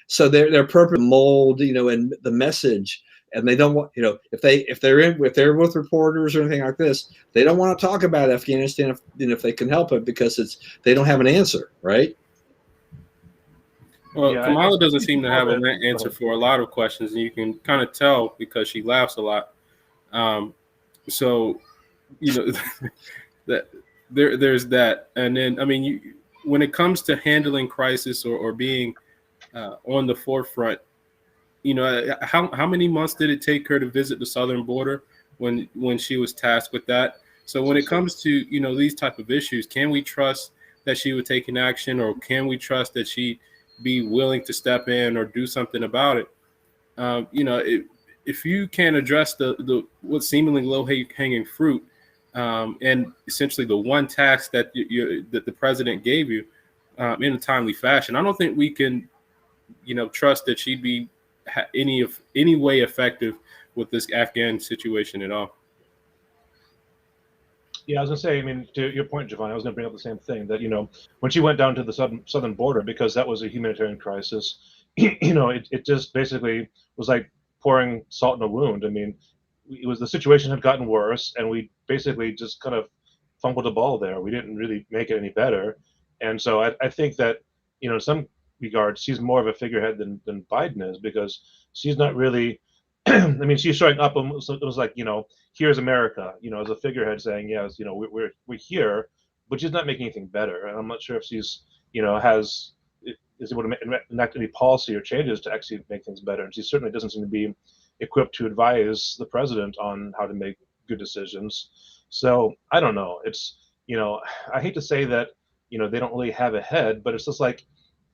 So they're purpose mold, and the message. And they don't want, if they're with reporters or anything like this, they don't want to talk about Afghanistan if they can help it, because they don't have an answer, right? Well, Yeah, Kamala doesn't seem to have an answer for a lot of questions, and you can kind of tell because she laughs a lot. So, that there's that, and then I mean, when it comes to handling crisis or being on the forefront. How many months did it take her to visit the southern border when she was tasked with that? So when it comes to these type of issues, can we trust that she would take an action, or can we trust that she'd be willing to step in or do something about it? If you can't address the what seemingly low hanging fruit, and essentially the one task that that the president gave you in a timely fashion, I don't think we can trust that she'd be any way effective with this Afghan situation at all. Yeah, I was gonna say, I mean, to your point, Giovanni, I was gonna bring up the same thing, that when she went down to the southern border, because that was a humanitarian crisis, it just basically was like pouring salt in a wound. I mean, the situation had gotten worse, and we basically just kind of fumbled the ball there. We didn't really make it any better, and so I think that in some regards, she's more of a figurehead than Biden is, because she's not really. I mean, she's showing up. It was like, here's America, as a figurehead saying, yes, we're here, but she's not making anything better. And I'm not sure if she's, is able to enact any policy or changes to actually make things better. And she certainly doesn't seem to be equipped to advise the president on how to make good decisions. So I don't know. It's, I hate to say that, they don't really have a head, but it's just like,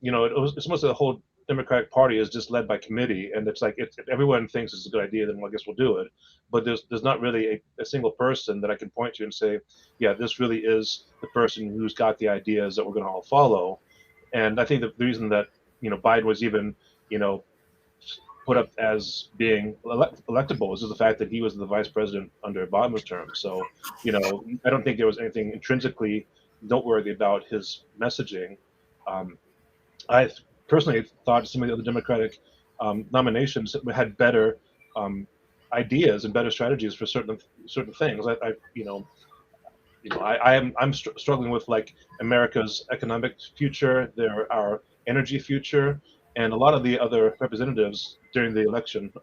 it's almost the whole Democratic Party is just led by committee, and it's like if everyone thinks it's a good idea, then well, I guess we'll do it. But there's not really a single person that I can point to and say, yeah, this really is the person who's got the ideas that we're going to all follow. And I think the reason that Biden was even put up as being electable is the fact that he was the vice president under Obama's term. So I don't think there was anything intrinsically noteworthy about his messaging. I personally thought some of the other Democratic nominations had better ideas and better strategies for certain things. I'm struggling with like America's economic future, our energy future, and a lot of the other representatives during the election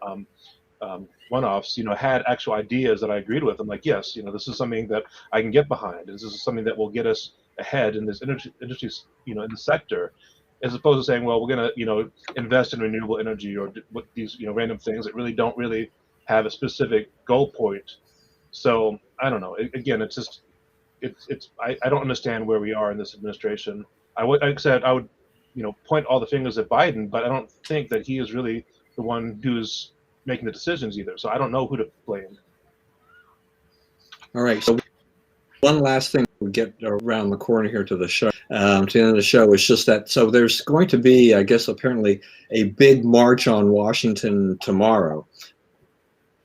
runoffs, had actual ideas that I agreed with. I'm like, yes, this is something that I can get behind. This is something that will get us ahead in this industry, in the sector. As opposed to saying, well, we're going to, invest in renewable energy or what these, random things that really don't really have a specific goal point. So I don't know. Again, it's just, I don't understand where we are in this administration. I would point all the fingers at Biden, but I don't think that he is really the one who's making the decisions either. So I don't know who to blame. All right. So one last thing, we get around the corner here to the show. To the end of the show is just that. So there's going to be, I guess, apparently a big march on Washington tomorrow.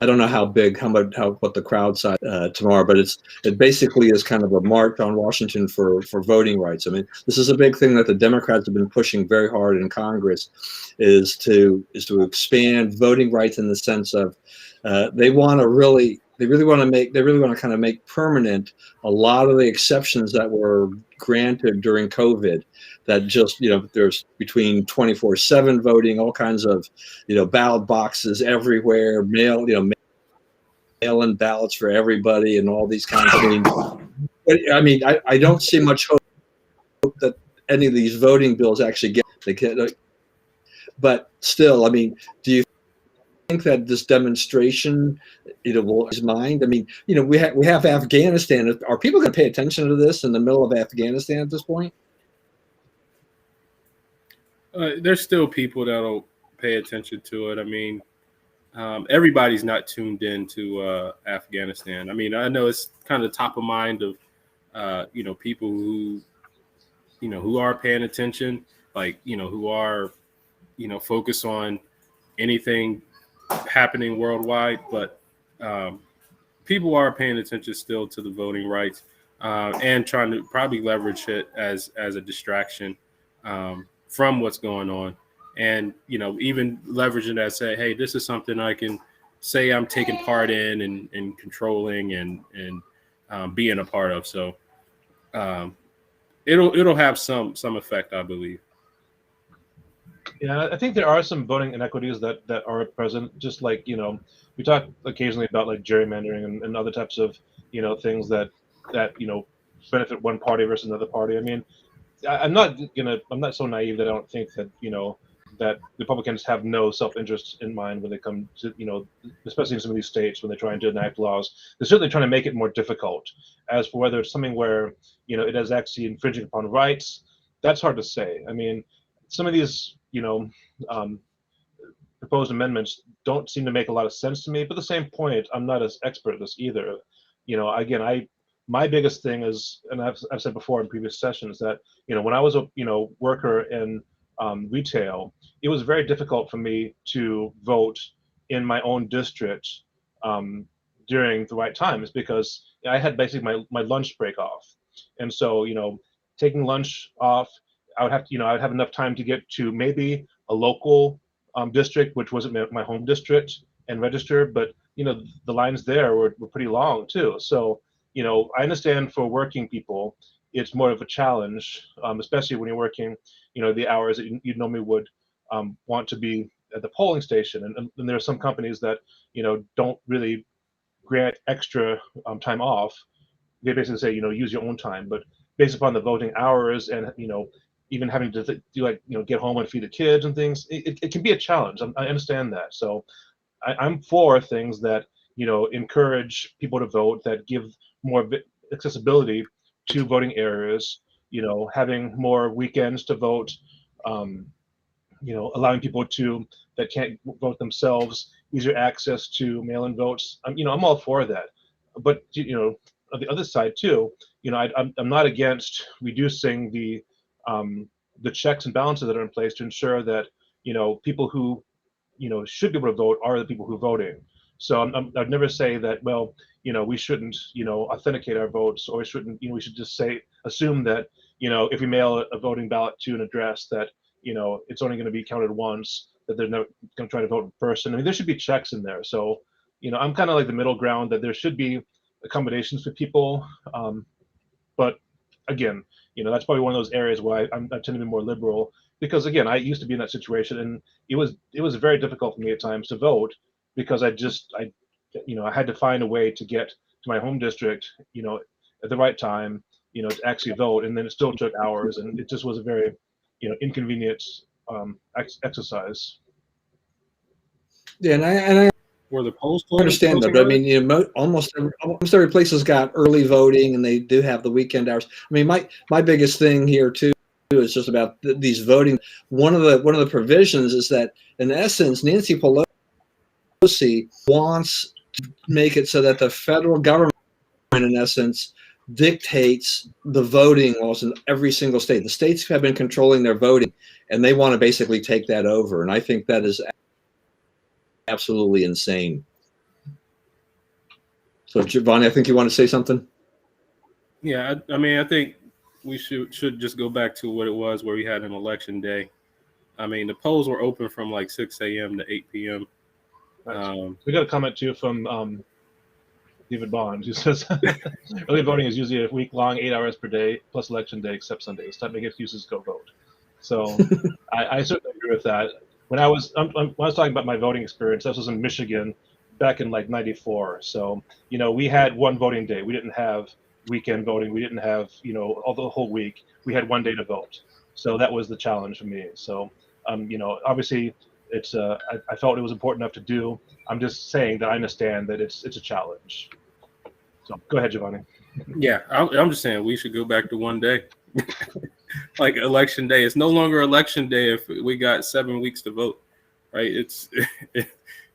I don't know how big, what the crowd size tomorrow, but it basically is kind of a march on Washington for voting rights. I mean, this is a big thing that the Democrats have been pushing very hard in Congress, is to expand voting rights in the sense of they want to kind of make permanent a lot of the exceptions that were granted during COVID. That just, there's between 24/7 voting, all kinds of, ballot boxes everywhere, mail-in ballots for everybody, and all these kinds of things. I mean, I don't see much hope that any of these voting bills actually get. But still, I mean, do you think that this demonstration, will his mind? I mean, we have Afghanistan. Are people going to pay attention to this in the middle of Afghanistan at this point? There's still people that'll pay attention to it. I mean, everybody's not tuned in to Afghanistan. I mean, I know it's kind of top of mind of people who who are paying attention, like who are focused on anything happening worldwide, but people are paying attention still to the voting rights and trying to probably leverage it as a distraction from what's going on, and even leveraging that, say, hey, this is something I can say I'm taking part in and controlling and being a part of. So it'll have some effect, I believe. Yeah, I think there are some voting inequities that are present. Just like we talk occasionally about like gerrymandering and other types of things that benefit one party versus another party. I mean, I'm not so naive that I don't think that that Republicans have no self-interest in mind when they come to especially in some of these states when they're trying to enact laws. They're certainly trying to make it more difficult. As for whether it's something where it is actually infringing upon rights, that's hard to say. I mean, some of these proposed amendments don't seem to make a lot of sense to me. But at the same point, I'm not as expert at this either. Again, my biggest thing is, and I've said before in previous sessions, that when I was a worker in retail, it was very difficult for me to vote in my own district during the right times because I had basically my lunch break off, and so taking lunch off, I would have enough time to get to maybe a local district, which wasn't my home district, and register. But the lines there were pretty long too. So I understand for working people, it's more of a challenge, especially when you're working the hours that you normally would want to be at the polling station. And there are some companies that don't really grant extra time off. They basically say use your own time, but based upon the voting hours and even having to do get home and feed the kids and things, it can be a challenge. I understand that. So I'm for things that encourage people to vote, that give more accessibility to voting areas, having more weekends to vote, allowing people that can't vote themselves easier access to mail-in votes. I'm all for that. But on the other side too, I'm not against reducing the checks and balances that are in place to ensure that people who should be able to vote are the people who are voting. So I'd never say that, well, we shouldn't authenticate our votes, or we should just assume that if we mail a voting ballot to an address that it's only going to be counted once, that they're not going to try to vote in person. I mean, there should be checks in there. So I'm kind of like the middle ground, that there should be accommodations for people, but again, that's probably one of those areas where I tend to be more liberal, because again, I used to be in that situation, and it was very difficult for me at times to vote, because I had to find a way to get to my home district at the right time to actually vote, and then it still took hours, and it just was a very inconvenient exercise. Yeah, and I Were the polls understand that, but I mean, almost every place has got early voting, and they do have the weekend hours. I mean, my biggest thing here too is just about these voting. One of the provisions is that, in essence, Nancy Pelosi wants to make it so that the federal government, in essence, dictates the voting laws in every single state. The states have been controlling their voting, and they want to basically take that over. And I think that is absolutely insane. So, Giovanni, I think you want to say something? Yeah, I mean, I think we should just go back to what it was where we had an election day. I mean, the polls were open from like 6 a.m. to 8 p.m. We got a comment too from David Bond, who says early voting is usually a week long, 8 hours per day, plus election day, except Sundays. Stop making excuses, go vote. So I certainly agree with that. When I was talking about my voting experience, this was in Michigan back in like '94. So we had one voting day. We didn't have weekend voting. We didn't have all the whole week. We had one day to vote. So that was the challenge for me. So obviously I felt it was important enough to do. I'm just saying that I understand that it's a challenge. So go ahead, Giovanni. Yeah, I'm just saying we should go back to one day, like election day. It's no longer election day if we got 7 weeks to vote, right?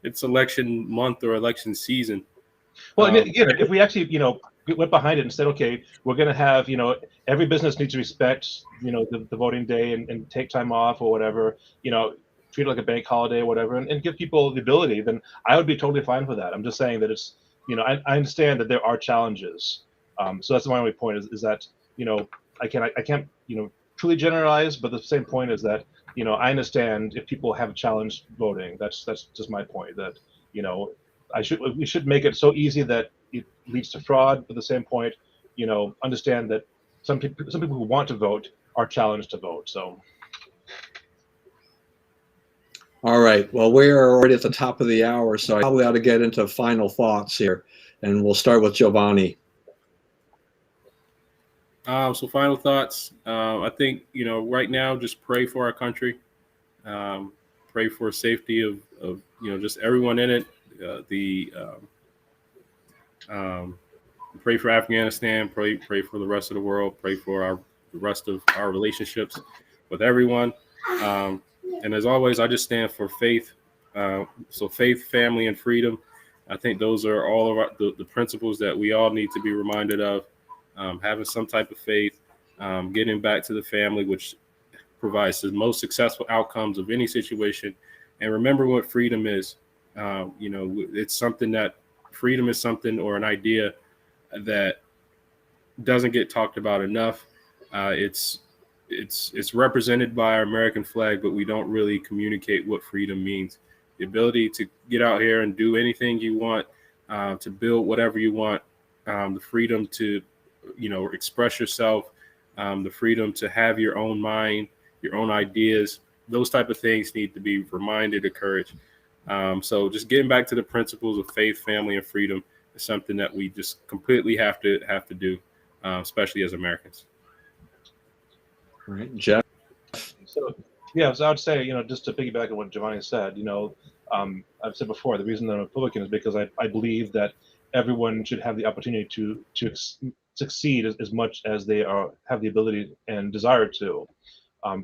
It's election month or election season. Well, and again, if we actually, went behind it and said, okay, we're going to have, every business needs to respect, the voting day and take time off or whatever, treat it like a bank holiday or whatever, and give people the ability, then I would be totally fine for that. I'm just saying that it's, I understand that there are challenges. So that's my only point is that, I can't, truly generalize, but the same point is that, I understand if people have challenged voting. That's just my point that, we should make it so easy that it leads to fraud. But at the same point, understand that some people who want to vote are challenged to vote. So. All right. Well, we are already at the top of the hour, so I probably ought to get into final thoughts here, and we'll start with Giovanni. So final thoughts. I think right now, just pray for our country. Pray for safety of just everyone in it. Pray for Afghanistan. Pray for the rest of the world. Pray for the rest of our relationships with everyone. And as always, I just stand for faith. So faith, family, and freedom. I think those are all of the principles that we all need to be reminded of. Having some type of faith, getting back to the family, which provides the most successful outcomes of any situation. And remember what freedom is. It's something that freedom is something or an idea that doesn't get talked about enough. It's represented by our American flag, but we don't really communicate what freedom means. The ability to get out here and do anything you want, to build whatever you want, the freedom to, express yourself, the freedom to have your own mind, your own ideas. Those type of things need to be reminded, encouraged. So just getting back to the principles of faith, family, and freedom is something that we just completely have to do, especially as Americans. All right, Jeff. So yeah, so I would say, just to piggyback on what Giovanni said, I've said before, the reason that I'm a Republican is because I believe that everyone should have the opportunity to succeed as much as they have the ability and desire to.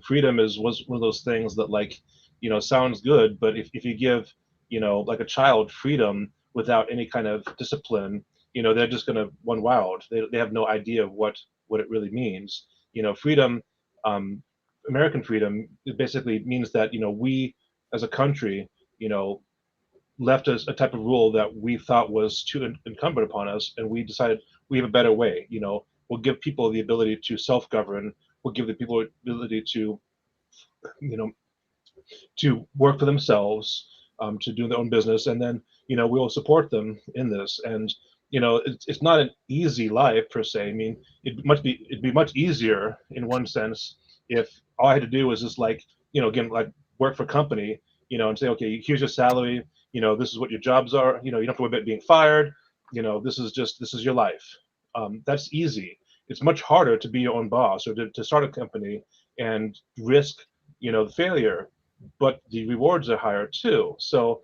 Freedom was one of those things that sounds good, but if you give, like a child freedom without any kind of discipline, they're just going to run wild. They have no idea of what it really means. Freedom, American freedom, it basically means that, we as a country, left us a type of rule that we thought was too incumbent upon us, and we decided we have a better way. We'll give people the ability to self-govern. We'll give the people the ability to, to work for themselves, to do their own business, and then we will support them in this. And it's not an easy life per se. I mean, it'd be much easier in one sense if all I had to do was just again, work for a company, and say, okay, here's your salary, this is what your jobs are, you don't have to worry about being fired, this is your life. That's easy. It's much harder to be your own boss or to start a company and risk, failure, but the rewards are higher too. So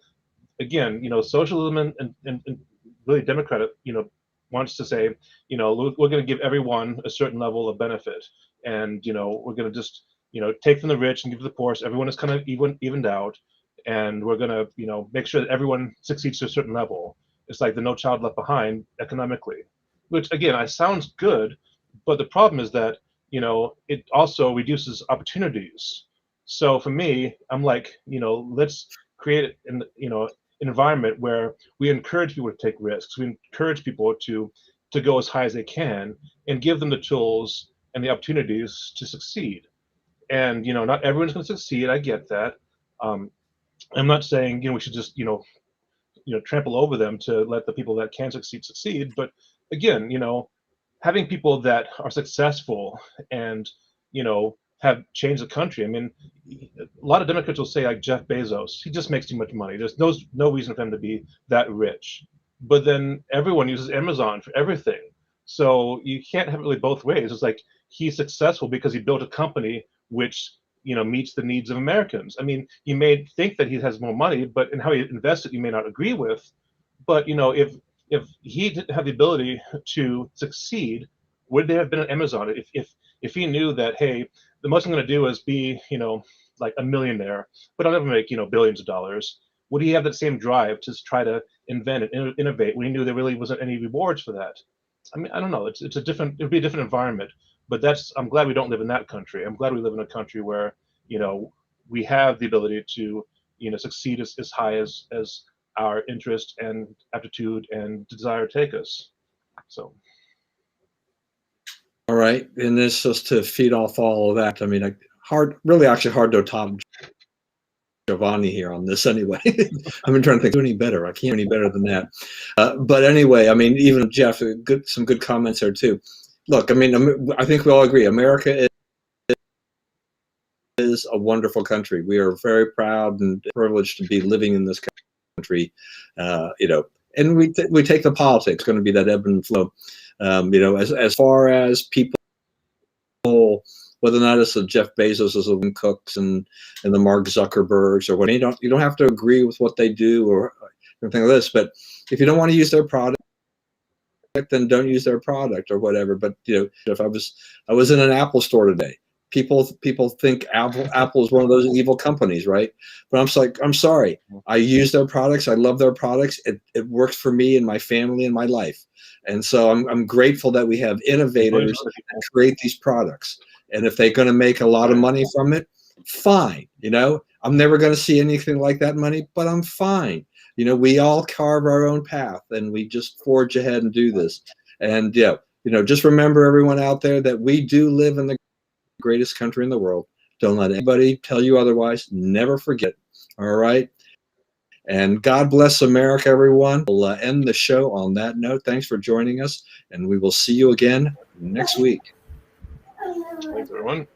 again, socialism and really democratic, wants to say, we're going to give everyone a certain level of benefit, and we're going to just take from the rich and give to the poor, so everyone is kind of evened out, and we're going to make sure that everyone succeeds to a certain level. It's like the No Child Left Behind economically, which again, sounds good, but the problem is that it also reduces opportunities. So for me, I'm like, let's create an environment where we encourage people to take risks. We encourage people to go as high as they can and give them the tools and the opportunities to succeed. And not everyone's going to succeed. I get that. I'm not saying we should just trample over them to let the people that can succeed. But again, having people that are successful and have changed the country. I mean, a lot of Democrats will say like Jeff Bezos, he just makes too much money. There's no reason for him to be that rich. But then everyone uses Amazon for everything. So you can't have it really both ways. It's like he's successful because he built a company which meets the needs of Americans. I mean, you may think that he has more money, but in how he invests it, you may not agree with. But if he didn't have the ability to succeed, would they have been at Amazon? If he knew that, hey, the most I'm going to do is be like a millionaire, but I'll never make billions of dollars, would he have that same drive to try to invent and innovate when he knew there really wasn't any rewards for that? I mean, I don't know. It would be a different environment. But I'm glad we don't live in that country. I'm glad we live in a country where we have the ability to succeed as high as our interest and aptitude and desire take us. So. All right, and this just to feed off all of that. I mean, really actually hard to top Giovanni here on this anyway. I've been trying to think any better. I can't any better than that. But anyway, I mean, even Jeff, some good comments there too. Look, I mean, I think we all agree America is a wonderful country. We are very proud and privileged to be living in this country, and we take the politics. It's going to be that ebb and flow. As far as people, whether or not it's the Jeff Bezos or the Cooks and the Mark Zuckerbergs or what, you don't have to agree with what they do or anything like this. But if you don't want to use their product, then don't use their product or whatever. But if I was in an Apple store today, people think Apple is one of those evil companies, right? But I'm sorry, I use their products, I love their products, it works for me and my family and my life, and so I'm grateful that we have innovators that create these products. And if they're going to make a lot of money from it, fine. I'm never going to see anything like that money, but I'm fine. We all carve our own path and we just forge ahead and do this. And just remember, everyone out there, that we do live in the greatest country in the world. Don't let anybody tell you otherwise. Never forget. All right. And God bless America, everyone. We'll end the show on that note. Thanks for joining us, and we will see you again next week. Thanks, everyone.